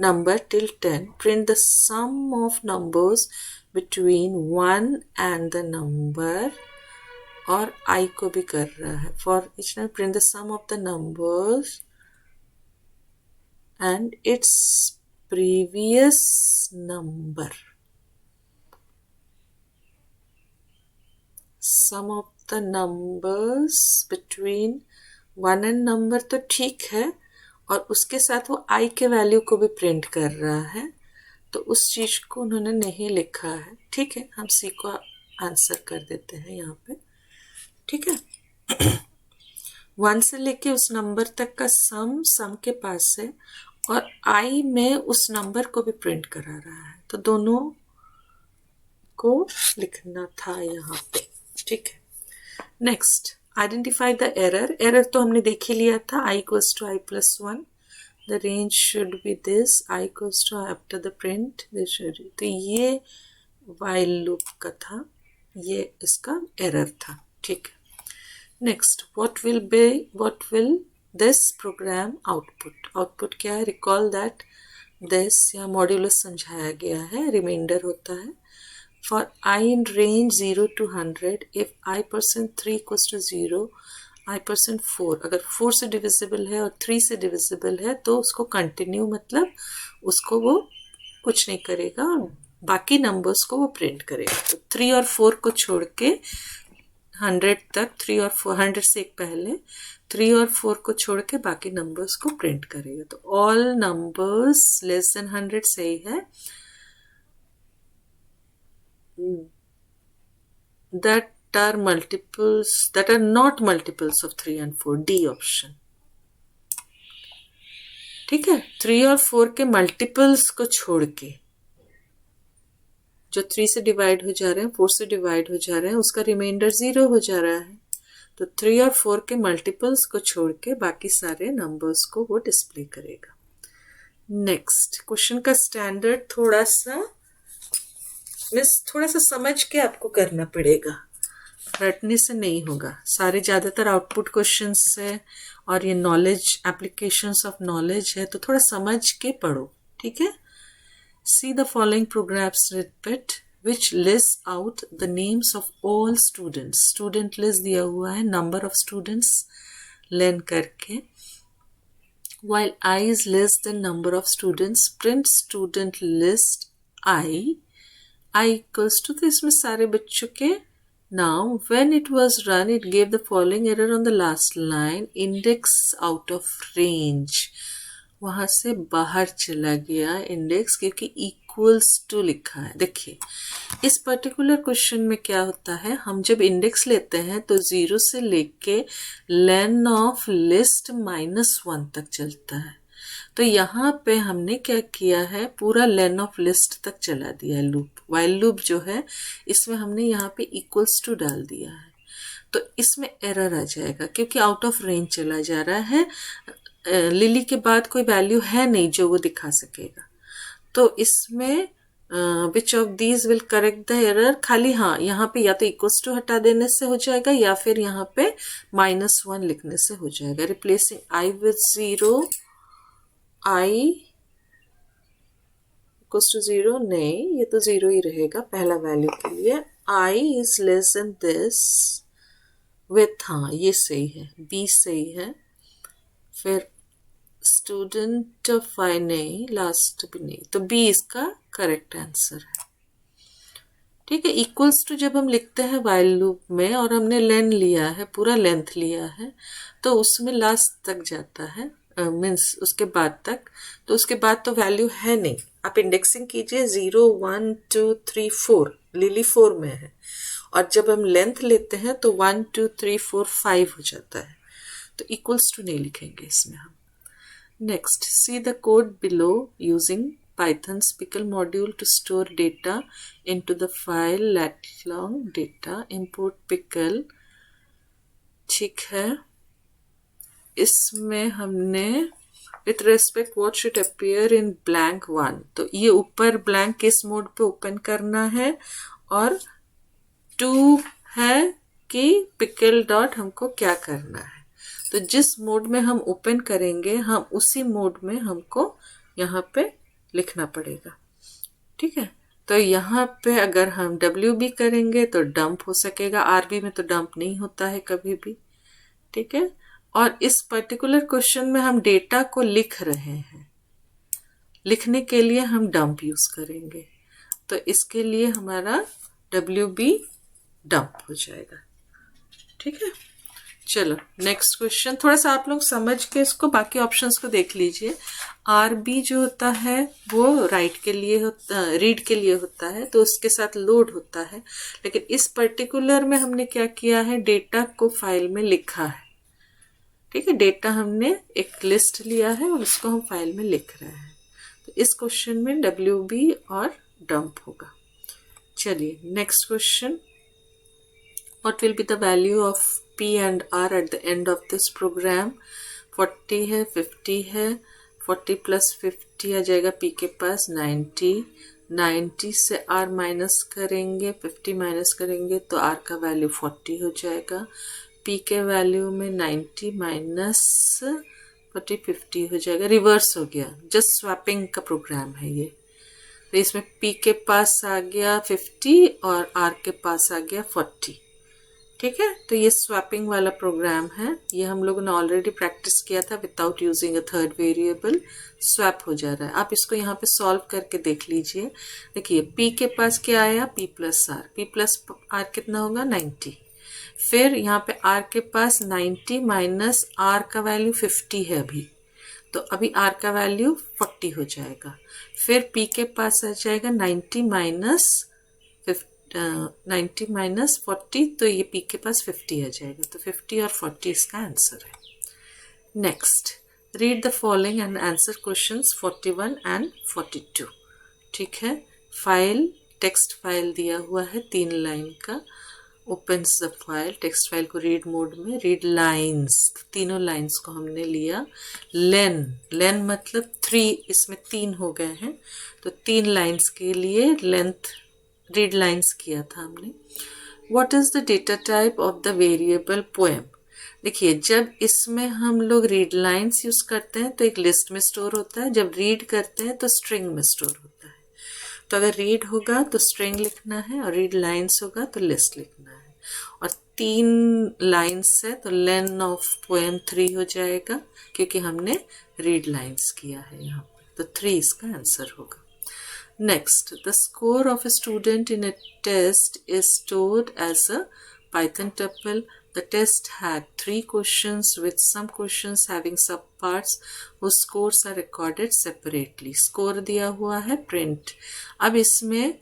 number till 10 print the sum of numbers between 1 and the number, और आई को भी कर रहा है। For each number print the sum of the numbers and its previous number, sum of the numbers between 1 and number, तो ठीक है, और उसके साथ वो i के वैल्यू को भी प्रिंट कर रहा है, तो उस चीज को उन्होंने नहीं लिखा है, ठीक है, हम सी को आंसर कर देते हैं यहाँ पे, ठीक है। 1 से लेके उस नंबर तक का सम के पास है, और आई में उस नंबर को भी प्रिंट करा रहा है, तो दोनों को लिखना था यहाँ पे, ठीक है। Next, identify the error. Error तो हमने देख ही लिया था, I equals to I + 1, the range should be this, I equals to after the print this should, तो ये वाइल लूप का था, ये इसका एरर था, ठीक है। Next, what will this program output क्या है, रिकॉल दैट दिस, या मॉड्यूलस समझाया गया है, रिमाइंडर होता है। For I in range 0 to 100 if i % 3 = 0, i % 4 अगर 4 से डिविजिबल है और 3 से डिविजिबल है तो उसको कंटिन्यू, मतलब उसको वो कुछ नहीं करेगा और बाकी नंबर्स को वो प्रिंट करेगा। तो 3 और 4 को छोड़ के 100 तक, 3 और 4, 100 से एक पहले 3 और 4 को छोड़ के बाकी नंबर्स को प्रिंट करेगा। तो ऑल नंबर्स लेस देन 100 सही है, that are not multiples of 3 and 4, D option, ठीक है। 3 और 4 के मल्टीपल्स को छोड़ के जो 3 से डिवाइड हो जा रहे हैं, 4 से डिवाइड हो जा रहे हैं, उसका रिमाइंडर 0 हो जा रहा है। तो 3 और 4 के मल्टीपल्स को छोड़ के बाकी सारे नंबर्स को वो डिस्प्ले करेगा। नेक्स्ट क्वेश्चन का स्टैंडर्ड थोड़ा सा समझ के आपको करना पड़ेगा, रटने से नहीं होगा। सारे ज़्यादातर आउटपुट क्वेश्चंस है और ये नॉलेज, एप्लीकेशंस ऑफ नॉलेज है, तो थोड़ा समझ के पढ़ो, ठीक है। See the following program snippet which lists out the names of all students. Student list दिया हुआ है, number of students len करके, while I is less than number of students, print student list I equals to, तो इसमें सारे बच्चों के नाम। When it was run, it gave the following error on the last line, index out of range, वहां से बाहर चला गया इंडेक्स, क्योंकि इक्वल्स टू लिखा है। देखिए इस पर्टिकुलर क्वेश्चन में क्या होता है, हम जब इंडेक्स लेते हैं तो 0 से लेके लेन ऑफ लिस्ट -1 तक चलता है। तो यहाँ पे हमने क्या किया है, पूरा लेन ऑफ लिस्ट तक चला दिया है लूप, वाइल लूप जो है इसमें हमने यहाँ पे इक्वल्स टू डाल दिया है। तो इसमें एरर आ जाएगा क्योंकि आउट ऑफ रेंज चला जा रहा है, लिली के बाद कोई वैल्यू है नहीं जो वो दिखा सकेगा। तो इसमें विच of these will correct the error, खाली हाँ यहाँ पे या तो इक्वल्स टू हटा देने से हो जाएगा या फिर यहाँ पे -1 लिखने से हो जाएगा। Replacing i with 0, i equals to 0, नहीं ये तो 0 ही रहेगा पहला वैल्यू के लिए। I is less than this with, हाँ ये सही है, बी सही है। फिर स्टूडेंट फाइव नहीं, लास्ट भी नहीं, तो बी इसका करेक्ट आंसर है। ठीक है, इक्वल्स टू जब हम लिखते हैं वाइल लूप में और हमने लेन लिया है, पूरा लेंथ लिया है, तो उसमें लास्ट तक जाता है, मीन्स उसके बाद तक, तो उसके बाद तो वैल्यू है नहीं। आप इंडेक्सिंग कीजिए 0 1 2 3 4, लिली 4 में है, और जब हम लेंथ लेते हैं तो 1 2 3 4 5 हो जाता है, तो इक्वल्स टू नहीं लिखेंगे इसमें हम। Next, see the code below using Python's pickle module to store data into the file lat-long data import pickle। ठीक है, इसमें हमने with respect what should appear in blank 1, तो ये ऊपर blank किस मोड पे ओपन करना है, और 2 है कि pickle dot हमको क्या करना है, तो जिस मोड में हम ओपन करेंगे हम उसी मोड में हमको यहाँ पे लिखना पड़ेगा। ठीक है, तो यहाँ पे अगर हम WB करेंगे तो डंप हो सकेगा, RB में तो डंप नहीं होता है कभी भी। ठीक है, और इस पर्टिकुलर क्वेश्चन में हम डेटा को लिख रहे हैं, लिखने के लिए हम डंप यूज करेंगे, तो इसके लिए हमारा WB डंप हो जाएगा। ठीक है, चलो नेक्स्ट क्वेश्चन, थोड़ा सा आप लोग समझ के इसको बाकी ऑप्शंस को देख लीजिए। RB जो होता है वो राइट के लिए होता, रीड के लिए होता है, तो उसके साथ लोड होता है, लेकिन इस पर्टिकुलर में हमने क्या किया है, डेटा को फाइल में लिखा है। ठीक है, डेटा हमने एक लिस्ट लिया है और उसको हम फाइल में लिख रहे हैं, तो इस क्वेश्चन में WB और डंप होगा। चलिए next question, what will be the value of P and R at the end of this program। 40 है, 50 है, 40 प्लस 50 आ जाएगा P के पास 90, 90 से R माइनस करेंगे, 50 माइनस करेंगे तो R का वैल्यू 40 हो जाएगा। P के वैल्यू में 90 माइनस 40 50 हो जाएगा, रिवर्स हो गया, जस्ट स्वैपिंग का प्रोग्राम है ये, तो इसमें P के पास आ गया 50 और R के पास आ गया 40। ठीक है, तो ये स्वैपिंग वाला प्रोग्राम है, ये हम लोगों ने ऑलरेडी प्रैक्टिस किया था, without using a third variable swap हो जा रहा है। आप इसको यहाँ पे सॉल्व करके देख लीजिए। देखिए P के पास क्या आया, P प्लस R कितना होगा 90, फिर यहाँ पे R के पास 90 माइनस R का वैल्यू 50 है अभी, तो अभी R का वैल्यू 40 हो जाएगा, फिर P के पास आ जाएगा 90 माइनस 40, तो ये P के पास 50 आ जाएगा, तो 50 और 40 इसका आंसर है। Next, read the following and answer questions 41 and 42। ठीक है, फाइल टेक्स्ट फाइल दिया हुआ है 3 लाइन का, opens the file, text file को रीड मोड में, रीड लाइन्स, तीनों लाइन्स को हमने लिया, लेन मतलब 3, इसमें 3 हो गए हैं, तो 3 लाइन्स के लिए लेंथ रीड लाइन्स किया था हमने। What is the data type of the variable poem. देखिए जब इसमें हम लोग रीड लाइन्स यूज करते हैं तो एक लिस्ट में स्टोर होता है, जब रीड करते हैं तो स्ट्रिंग में स्टोर होता है, तो अगर रीड होगा तो स्ट्रिंग लिखना है और रीड लाइन्स होगा तो लिस्ट लिखना है, और 3 लाइन्स है तो लेन ऑफ पोएम 3 हो जाएगा, क्योंकि हमने रीड लाइन्स किया है यहाँ पे, तो 3 इसका आंसर होगा। Next, the score of a student in a test is stored as a Python tuple. The test had 3 questions with some questions having subparts whose scores are recorded separately. Score दिया हुआ है print। अब इसमें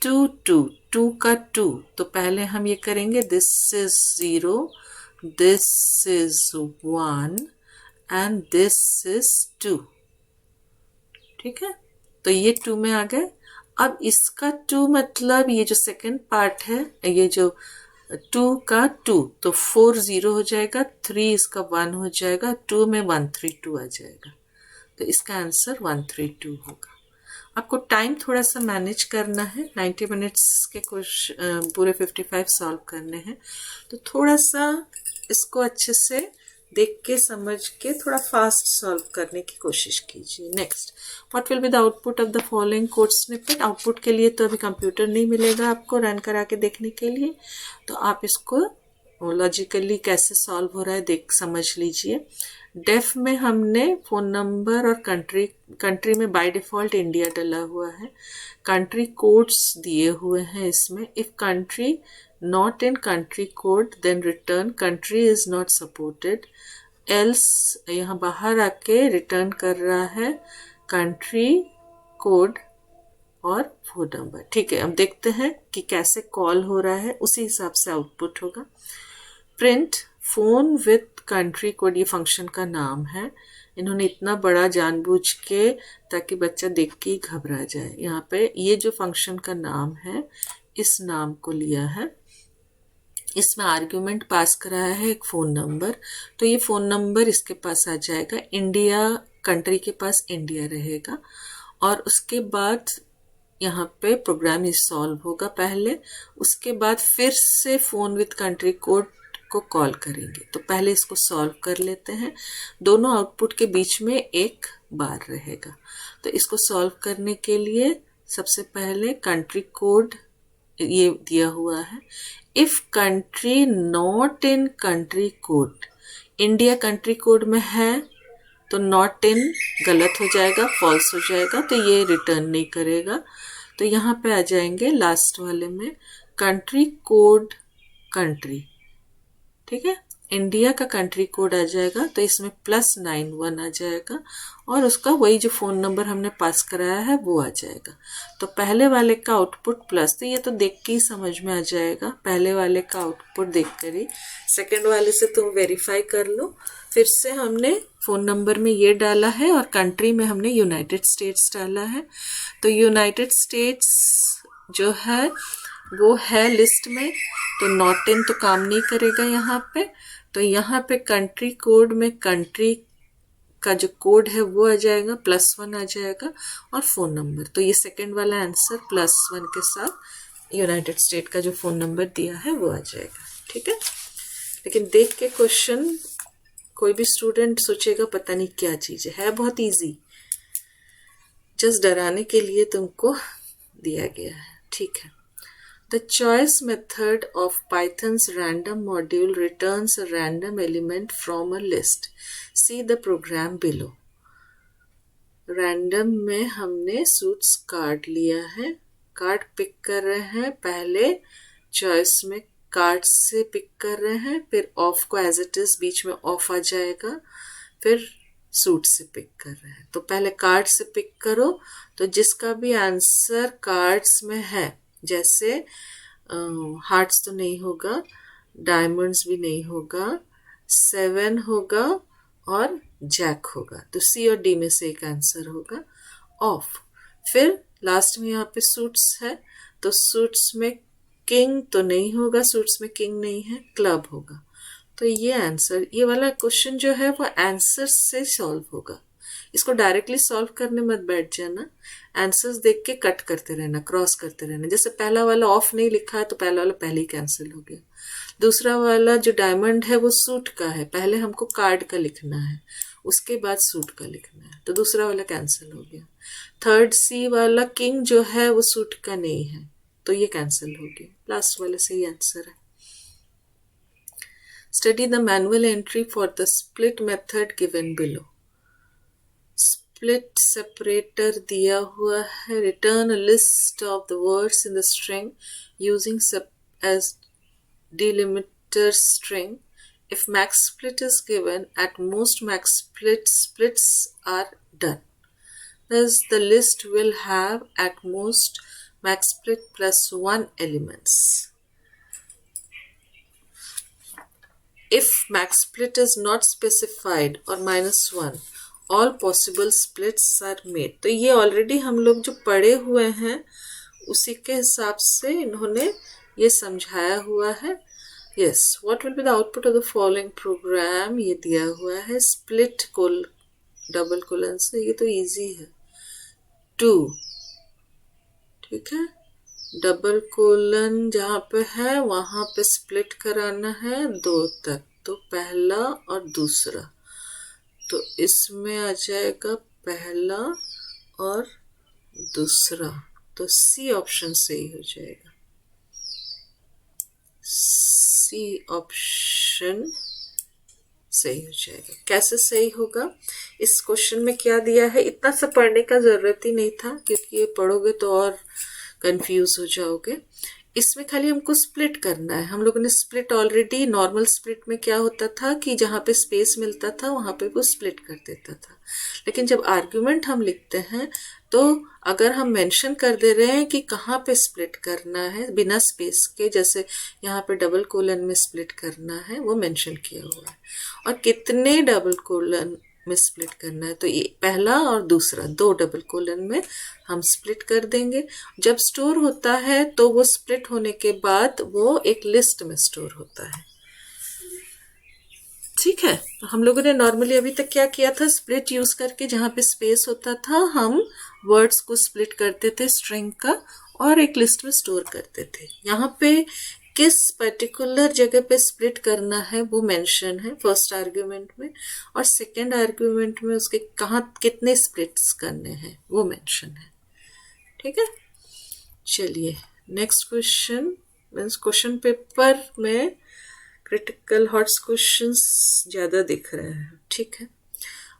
2 का 2, तो पहले हम ये करेंगे this is 0, this is 1 and this is 2। ठीक है, तो ये 2 में आ गए। अब इसका 2 मतलब ये जो सेकंड पार्ट है, ये जो 2 का 2, तो 4 0 हो जाएगा, 3 इसका 1 हो जाएगा, 2 में 132 आ जाएगा, तो इसका आंसर 132 होगा। आपको टाइम थोड़ा सा मैनेज करना है, 90 मिनट्स के कुछ पूरे 55 सॉल्व करने हैं, तो थोड़ा सा इसको अच्छे से देख के समझ के थोड़ा फास्ट सॉल्व करने की कोशिश कीजिए। Next, what will be the output of the following code snippet. Output के लिए तो अभी कंप्यूटर नहीं मिलेगा आपको रन करा के देखने के लिए, तो आप इसको लॉजिकली कैसे सॉल्व हो रहा है देख समझ लीजिए। डेफ में हमने फ़ोन नंबर और कंट्री में बाय डिफ़ॉल्ट इंडिया डला हुआ है। कंट्री कोड्स दिए हुए हैं इसमें। If country not in country code then return country is not supported. Else यहाँ बाहर आके रिटर्न कर रहा है कंट्री कोड और फोन नंबर। ठीक है, अब देखते हैं कि कैसे कॉल हो रहा है, उसी हिसाब से आउटपुट होगा। Print phone with country code, ये फंक्शन का नाम है। इन्होंने इतना बड़ा जानबूझ के ताकि बच्चा देख के ही घबरा जाए। यहाँ पे ये जो फंक्शन का नाम है इस नाम को लिया है। इसमें आर्ग्यूमेंट पास कराया है एक फ़ोन नंबर, तो ये फ़ोन नंबर इसके पास आ जाएगा। इंडिया कंट्री के पास इंडिया रहेगा और उसके बाद यहाँ पे प्रोग्राम ही सॉल्व होगा पहले, उसके बाद फिर से फ़ोन विथ कंट्री कोड को कॉल करेंगे। तो पहले इसको सॉल्व कर लेते हैं। दोनों आउटपुट के बीच में एक बार रहेगा। तो इसको सॉल्व करने के लिए सबसे पहले कंट्री कोड ये दिया हुआ है। If country not in country code, India country code में है तो नॉट इन गलत हो जाएगा, फॉल्स हो जाएगा, तो ये रिटर्न नहीं करेगा। तो यहाँ पे आ जाएंगे लास्ट वाले में कंट्री कोड कंट्री। ठीक है, इंडिया का कंट्री कोड आ जाएगा तो इसमें +91 आ जाएगा और उसका वही जो फ़ोन नंबर हमने पास कराया है वो आ जाएगा। तो पहले वाले का आउटपुट प्लस, तो ये तो देख के ही समझ में आ जाएगा, पहले वाले का आउटपुट देख कर ही। सेकेंड वाले से तुम वेरीफाई कर लो। फिर से हमने फ़ोन नंबर में ये डाला है और कंट्री में हमने यूनाइटेड स्टेट्स डाला है। तो यूनाइटेड स्टेट्स जो है वो है लिस्ट में, तो नॉट इन तो काम नहीं करेगा यहाँ पे। तो यहाँ पे कंट्री कोड में कंट्री का जो कोड है वो आ जाएगा, +1 आ जाएगा और फ़ोन नंबर। तो ये सेकंड वाला आंसर +1 के साथ यूनाइटेड स्टेट का जो फ़ोन नंबर दिया है वो आ जाएगा। ठीक है, लेकिन देख के क्वेश्चन कोई भी स्टूडेंट सोचेगा पता नहीं क्या चीज़ है बहुत ईजी, जस्ट डराने के लिए तुमको दिया गया है। ठीक है, The choice method of Python's random module returns a random element from a list. See the program below. Random में हमने suits कार्ड लिया है, कार्ड पिक कर रहे हैं। पहले choice में कार्ड से पिक कर रहे हैं, फिर ऑफ को एज इट इज बीच में ऑफ आ जाएगा, फिर सूट से पिक कर रहे हैं। तो पहले कार्ड से पिक करो, तो जिसका भी आंसर कार्ड्स में है, जैसे हार्ट्स तो नहीं होगा, डायमंड्स भी नहीं होगा, 7 होगा और जैक होगा, तो सी और डी में से एक आंसर होगा ऑफ। फिर लास्ट में यहाँ पे सूट्स है, तो सूट्स में किंग तो नहीं होगा, सूट्स में किंग नहीं है, क्लब होगा। तो ये आंसर, ये वाला क्वेश्चन जो है वो आंसर से सॉल्व होगा। इसको डायरेक्टली सॉल्व करने मत बैठ जाना, आंसर्स देख के कट करते रहना, क्रॉस करते रहना। जैसे पहला वाला ऑफ नहीं लिखा है तो पहला वाला पहले ही कैंसिल हो गया। दूसरा वाला जो डायमंड है वो सूट का है, पहले हमको कार्ड का लिखना है, उसके बाद सूट का लिखना है, तो दूसरा वाला कैंसिल हो गया। थर्ड सी वाला किंग जो है वो सूट का नहीं है, तो ये कैंसिल हो गया। लास्ट वाले से ही आंसर है। Study the manual entry for the split method given below. Split separator दिया हुआ है, return a list of the words in the string using as delimiter string. If max split is given, at most max splits are done. Thus the list will have at most max split +1 elements. If max split is not specified or -1, all possible splits are made. तो ये already हम लोग जो पढ़े हुए हैं उसी के हिसाब से इन्होंने ये समझाया हुआ है। Yes, what will be the output of the following program? ये दिया हुआ है split डबल कोलन से, ये तो इजी है। 2, ठीक है, डबल कोलन जहाँ पे है वहाँ पे स्प्लिट कराना है 2 तक, तो पहला और दूसरा, तो इसमें आ जाएगा पहला और दूसरा, तो सी ऑप्शन सही हो जाएगा। सी ऑप्शन सही हो जाएगा। कैसे सही होगा? इस क्वेश्चन में क्या दिया है, इतना सा पढ़ने का जरूरत ही नहीं था, क्योंकि ये पढ़ोगे तो और कंफ्यूज हो जाओगे। इसमें खाली हमको स्प्लिट करना है। हम लोगों ने स्प्लिट ऑलरेडी, नॉर्मल स्प्लिट में क्या होता था कि जहाँ पे स्पेस मिलता था वहाँ पे वो स्प्लिट कर देता था। लेकिन जब आर्ग्यूमेंट हम लिखते हैं तो अगर हम मेंशन कर दे रहे हैं कि कहाँ पे स्प्लिट करना है बिना स्पेस के, जैसे यहाँ पे डबल कोलन में स्प्लिट करना है, वो मेंशन किया हुआ है, और कितने डबल कोलन में स्प्लिट करना है, तो ये पहला और दूसरा 2 डबल कोलन में हम स्प्लिट कर देंगे। जब स्टोर होता है तो वो स्प्लिट होने के बाद वो एक लिस्ट में स्टोर होता है। ठीक है, तो हम लोगों ने नॉर्मली अभी तक क्या किया था, स्प्लिट यूज करके जहाँ पे स्पेस होता था हम वर्ड्स को स्प्लिट करते थे स्ट्रिंग का और एक लिस्ट में स्टोर करते थे। यहाँ पे किस पर्टिकुलर जगह पे स्प्लिट करना है वो मेंशन है फर्स्ट आर्ग्यूमेंट में, और सेकंड आर्ग्यूमेंट में उसके कहाँ कितने स्प्लिट्स करने हैं वो मेंशन है। ठीक है, चलिए next question. Means question paper में क्रिटिकल हॉट्स क्वेश्चंस ज़्यादा दिख रहे हैं। ठीक है,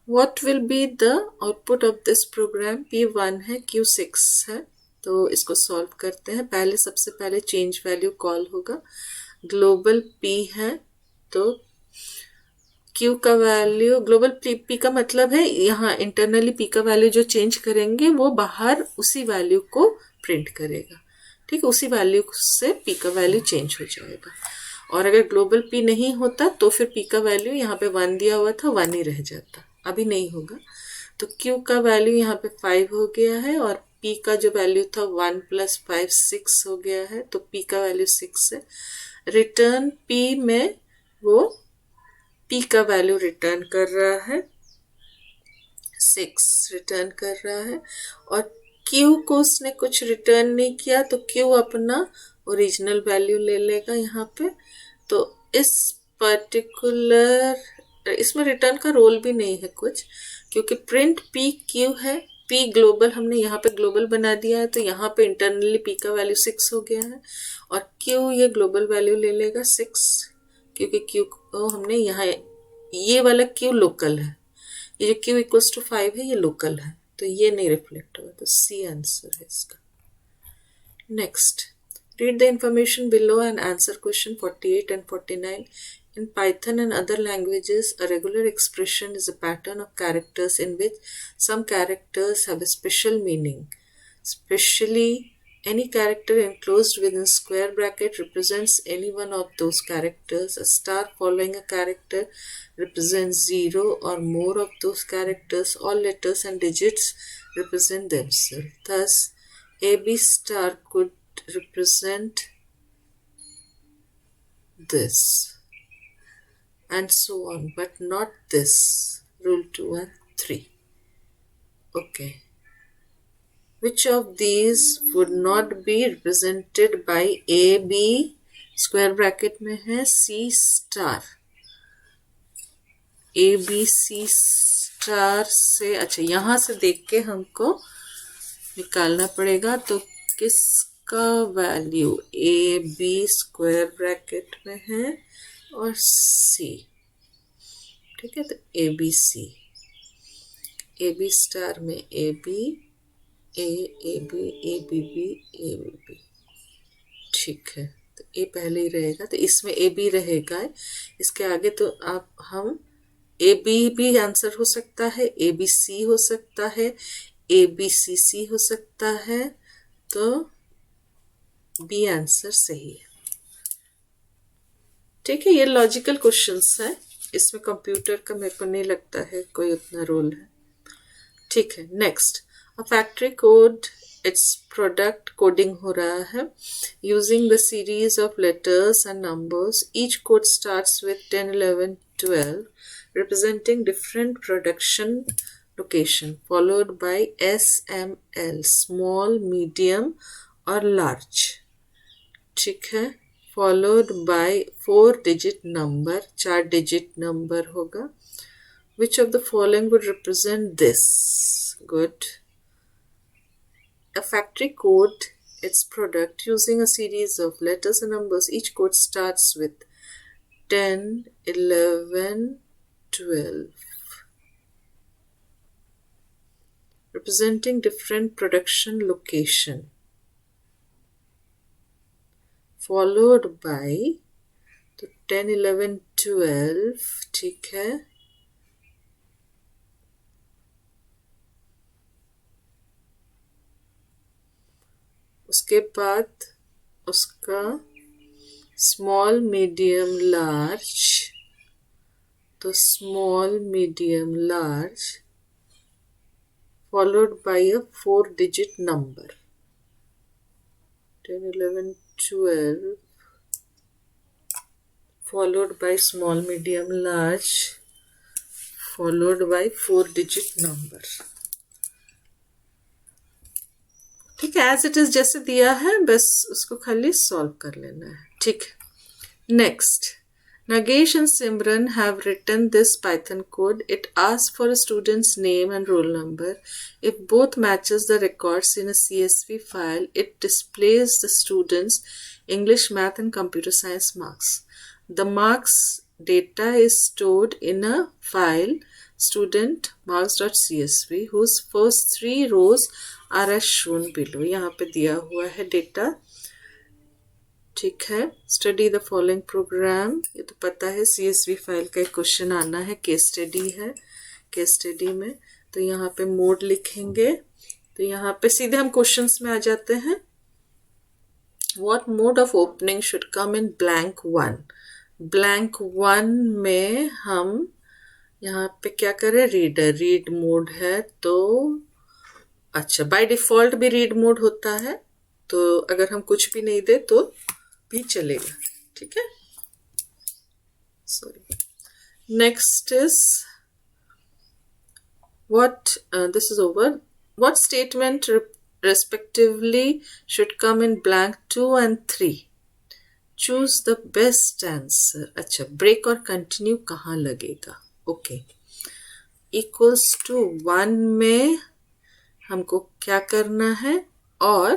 what will be the output of this program? P1 है, Q6 है, तो इसको सॉल्व करते हैं। पहले सबसे पहले चेंज वैल्यू कॉल होगा, ग्लोबल P है तो Q का वैल्यू, ग्लोबल P का मतलब है यहाँ इंटरनली P का वैल्यू जो चेंज करेंगे वो बाहर उसी वैल्यू को प्रिंट करेगा। ठीक है, उसी वैल्यू से P का वैल्यू चेंज हो जाएगा। और अगर ग्लोबल P नहीं होता तो फिर P का वैल्यू यहाँ पे 1 दिया हुआ था, 1 ही रह जाता, अभी नहीं होगा। तो Q का वैल्यू यहाँ पे 5 हो गया है और P का जो वैल्यू था 1 + 5 6 हो गया है, तो P का वैल्यू 6 है। रिटर्न P में वो P का वैल्यू रिटर्न कर रहा है, 6 रिटर्न कर रहा है, और Q को उसने कुछ रिटर्न नहीं किया तो Q अपना ओरिजिनल वैल्यू ले लेगा यहाँ पे। तो इस पर्टिकुलर इसमें रिटर्न का रोल भी नहीं है कुछ, क्योंकि प्रिंट P Q है, P ग्लोबल हमने यहाँ पे ग्लोबल बना दिया है, तो यहाँ पे इंटरनली P का वैल्यू 6 हो गया है, और Q ये ग्लोबल वैल्यू ले लेगा 6, क्योंकि Q को हमने यहाँ, ये वाला Q लोकल है, ये जो Q = 5 है ये लोकल है, तो ये नहीं रिफ्लेक्ट होगा, तो C आंसर है इसका। Next, read the information below and answer question 48 and 49. In Python and other languages, a regular expression is a pattern of characters in which some characters have a special meaning. Especially, any character enclosed within square bracket represents any one of those characters. A star following a character represents 0 or more of those characters. All letters and digits represent themselves. Thus, AB star could represent this and so on, but not this. Rule 2 and 3. Okay, which of these would not be represented by AB square bracket में है C star, ABC star से, अच्छा यहाँ से देख के हमको निकालना पड़ेगा, तो किसका वैल्यू AB स्क्वायर ब्रैकेट में है और C। ठीक है, तो ABC, AB स्टार में AB, AB, ABB, ABB। ठीक है, तो A पहले ही रहेगा, तो इसमें AB रहेगा, इसके आगे तो आप हम AB भी आंसर हो सकता है, ABC हो सकता है, ABCC हो सकता है, तो बी आंसर सही है। ठीक है, ये लॉजिकल क्वेश्चंस है, इसमें कंप्यूटर का मेरे को नहीं लगता है कोई उतना रोल है। ठीक है, next, a factory code, it's product coding हो रहा है using the series of letters and numbers. Each code starts with 10 11 12 representing different production location followed by SML, small, medium और large। ठीक है, followed by 4 digit number, 4 digit number होगा। Which of the following would represent this? Good. A factory code its product using a series of letters and numbers. Each code starts with 10, 11, 12, representing different production location, followed by तो 10, 11, 12, ठीक है, उसके बाद उसका small medium large, तो small medium large followed by a 4-digit number. 10, 11, 12 followed by small medium large followed by 4-digit number. ठीक है, as it is जैसे दिया है बस उसको खाली सॉल्व कर लेना है. ठीक है, next, Nagesh and Simran have written this Python code. It asks for a student's name and roll number. If both matches the records in a CSV file, it displays the student's English, Math and Computer Science marks. The marks data is stored in a file student marks.csv whose first 3 rows are as shown below. यहाँ पे दिया हुआ है data. ठीक है, study the following programme, ये तो पता है CSV फाइल का एक क्वेश्चन आना है, केस स्टडी है. केस स्टडी में तो यहाँ पे मोड लिखेंगे, तो यहाँ पे सीधे हम क्वेश्चंस में आ जाते हैं. What mode of opening should come in blank 1. Blank 1 में हम यहाँ पे क्या करें, रीड मोड है, तो अच्छा बाय डिफॉल्ट भी रीड मोड होता है, तो अगर हम कुछ भी नहीं दे तो भी चलेगा. ठीक है, sorry. Next is what, this is over. What statement respectively should come in blank 2 and 3. Choose the best answer. अच्छा, ब्रेक और कंटिन्यू कहाँ लगेगा. ओके, इक्वल्स टू 1 में हमको क्या करना है, और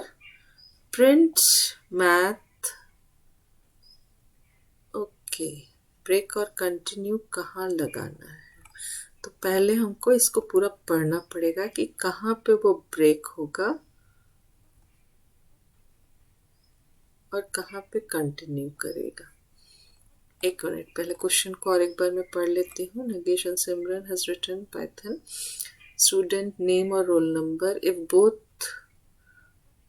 प्रिंट मैथ. ओके, ब्रेक और कंटिन्यू कहाँ लगाना है, तो पहले हमको इसको पूरा पढ़ना पड़ेगा कि कहाँ पे वो ब्रेक होगा और कहाँ पे कंटिन्यू करेगा. एक मिनट, पहले क्वेश्चन को और एक बार मैं पढ़ लेती हूँ. Nagesh and Simran has written Python student name और roll number. If both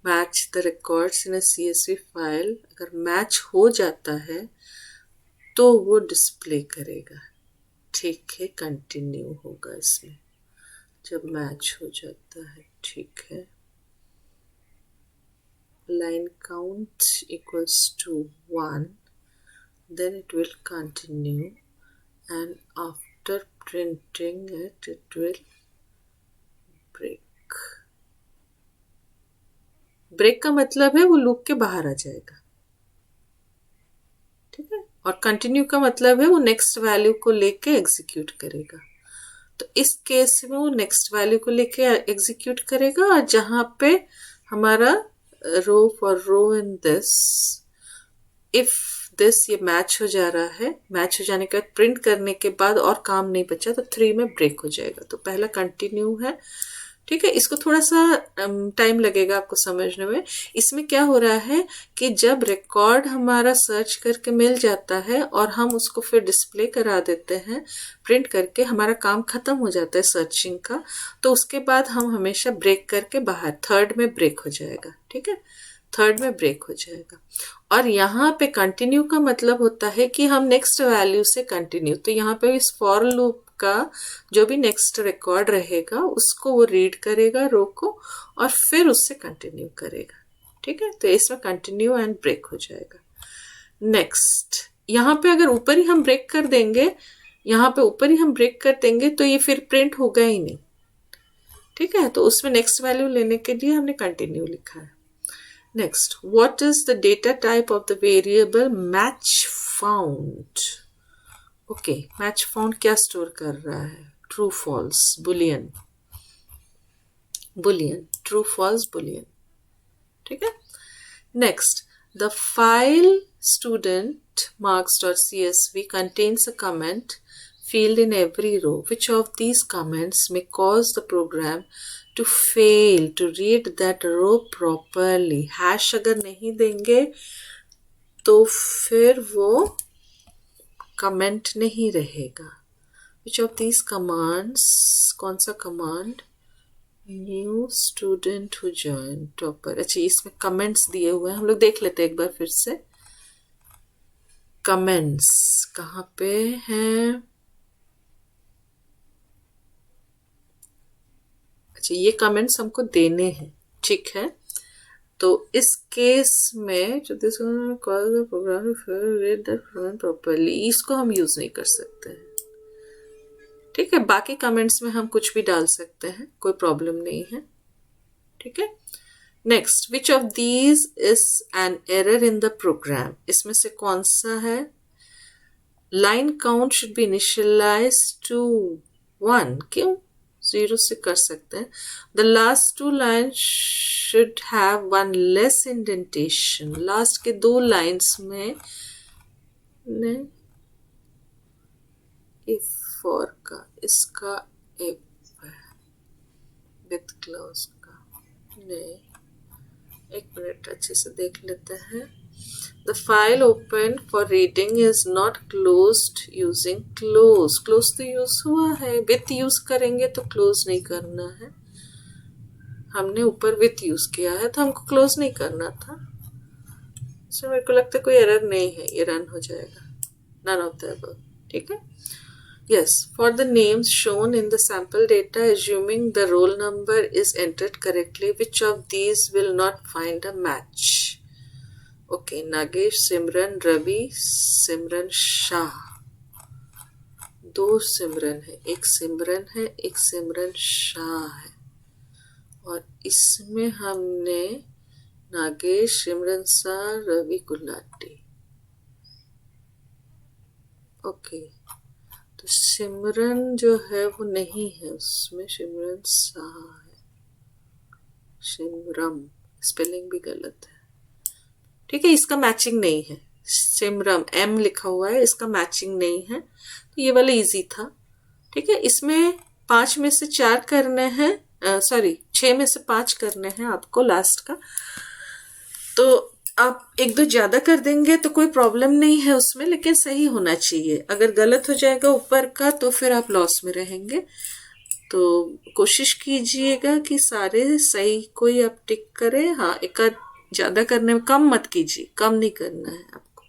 match the records in a CSV file, अगर मैच हो जाता है तो वो डिस्प्ले करेगा. ठीक है, कंटिन्यू होगा इसमें जब मैच हो जाता है. ठीक है, line count equals to 1, then it will continue, and after printing it, it will break. Break का मतलब है वो लूप के बाहर आ जाएगा. ठीक है, और कंटिन्यू का मतलब है वो नेक्स्ट वैल्यू को लेके एग्जीक्यूट करेगा. तो इस केस में वो नेक्स्ट वैल्यू को लेके एग्जीक्यूट करेगा, और जहां पे हमारा row for row in this, if this ये मैच हो जा रहा है, मैच हो जाने के बाद प्रिंट करने के बाद और काम नहीं बचा तो 3 में ब्रेक हो जाएगा. तो पहला कंटिन्यू है. ठीक है, इसको थोड़ा सा टाइम लगेगा आपको समझने में. इसमें क्या हो रहा है कि जब रिकॉर्ड हमारा सर्च करके मिल जाता है और हम उसको फिर डिस्प्ले करा देते हैं प्रिंट करके, हमारा काम खत्म हो जाता है सर्चिंग का, तो उसके बाद हम हमेशा ब्रेक करके बाहर थर्ड में ब्रेक हो जाएगा. ठीक है, थर्ड में ब्रेक हो जाएगा. और यहाँ पे कंटिन्यू का मतलब होता है कि हम नेक्स्ट वैल्यू से कंटिन्यू, तो यहाँ पे इस फॉर लूप का जो भी नेक्स्ट रिकॉर्ड रहेगा उसको वो रीड करेगा रो को, और फिर उससे कंटिन्यू करेगा. ठीक है, तो इसमें कंटिन्यू एंड ब्रेक हो जाएगा. नेक्स्ट, यहाँ पे अगर ऊपर ही हम ब्रेक कर देंगे, यहाँ पे ऊपर ही हम ब्रेक कर देंगे तो ये फिर प्रिंट होगा ही नहीं. ठीक है, तो उसमें नेक्स्ट वैल्यू लेने के लिए हमने कंटिन्यू लिखा है. Next, what is the data type of the variable match found? Okay, match found क्या स्टोर कर रहा है, true false boolean, true false boolean. ठीक है, Next, the file studentmarks.csv contains a comment field in every row. Which of these comments may cause the program to fail to read that row properly? Hash अगर नहीं देंगे तो फिर वो comment नहीं रहेगा. Which of these commands, कौन सा command? New student who join topper. अच्छा, इसमें कमेंट्स दिए हुए हैं, हम लोग देख लेते हैं एक बार फिर से. कमेंट्स कहाँ पे हैं? अच्छा, ये कमेंट्स हमको देने हैं, ठीक है. तो इस केस में जो this program read the program properly, इसको हम यूज नहीं कर सकते हैं, ठीक है. बाकी कमेंट्स में हम कुछ भी डाल सकते हैं, कोई प्रॉब्लम नहीं है, ठीक है. Next, which of these is an error in the program. इसमें से कौन सा है? Line count should be initialize to 1. क्यों? 0 से कर सकते हैं. The last 2 line should have 1 less indentation. Last के 2 लाइन्स में इफ फॉर का इसका इफ विथ क्लोज का नहीं. एक मिनट अच्छे से देख लेते हैं. The file open for reading is not closed using close. Close तो यूज हुआ है, विथ यूज करेंगे तो क्लोज नहीं करना है. हमने ऊपर विथ यूज किया है तो हमको क्लोज नहीं करना था. सो मेरे को लगता है कोई एरर नहीं है, ये रन हो जाएगा. नन ऑफ द अबव, ठीक है. Yes, for the names shown in the sample data, assuming the roll number is entered correctly, which of these will not find a match? Okay, Nagesh, Simran, Ravi, Simran Shah. 2 सिमरन है, एक सिमरन है, एक सिमरन शाह है. और इसमें हमने नागेश, सिमरन शाह, रवि गुलाटी. ओके, तो सिमरन जो है वो नहीं है, उसमें सिमरन शाह है. सिमरम, स्पेलिंग भी गलत है, ठीक है. इसका मैचिंग नहीं है. सिमरम एम लिखा हुआ है, इसका मैचिंग नहीं है. तो ये वाला इजी था, ठीक है. इसमें 5 में से 4 करने हैं, 6 में से 5 करने हैं आपको लास्ट का. तो आप 1-2 ज्यादा कर देंगे तो कोई प्रॉब्लम नहीं है उसमें, लेकिन सही होना चाहिए. अगर गलत हो जाएगा ऊपर का तो फिर आप लॉस में रहेंगे. तो कोशिश कीजिएगा कि सारे सही कोई आप टिक करें. हाँ, एक ज्यादा करने में कम मत कीजिए, कम नहीं करना है आपको,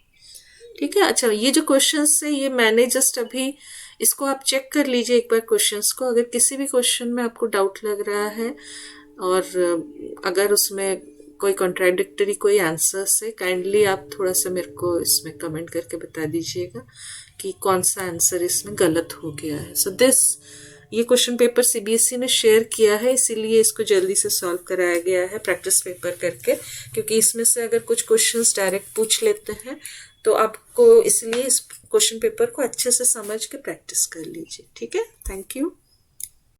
ठीक है. अच्छा, ये जो क्वेश्चंस है ये मैंने जस्ट अभी इसको आप चेक कर लीजिए एक बार क्वेश्चंस को. अगर किसी भी क्वेश्चन में आपको डाउट लग रहा है और अगर उसमें कोई कॉन्ट्राडिक्टरी कोई आंसर से, काइंडली आप थोड़ा सा मेरे को इसमें कमेंट करके बता दीजिएगा कि कौन सा आंसर इसमें गलत हो गया है. सो ये क्वेश्चन पेपर सीबीएसई ने शेयर किया है, इसीलिए इसको जल्दी से सॉल्व कराया गया है प्रैक्टिस पेपर करके, क्योंकि इसमें से अगर कुछ क्वेश्चंस डायरेक्ट पूछ लेते हैं तो आपको इसलिए इस क्वेश्चन पेपर को अच्छे से समझ के प्रैक्टिस कर लीजिए, ठीक है. Thank you.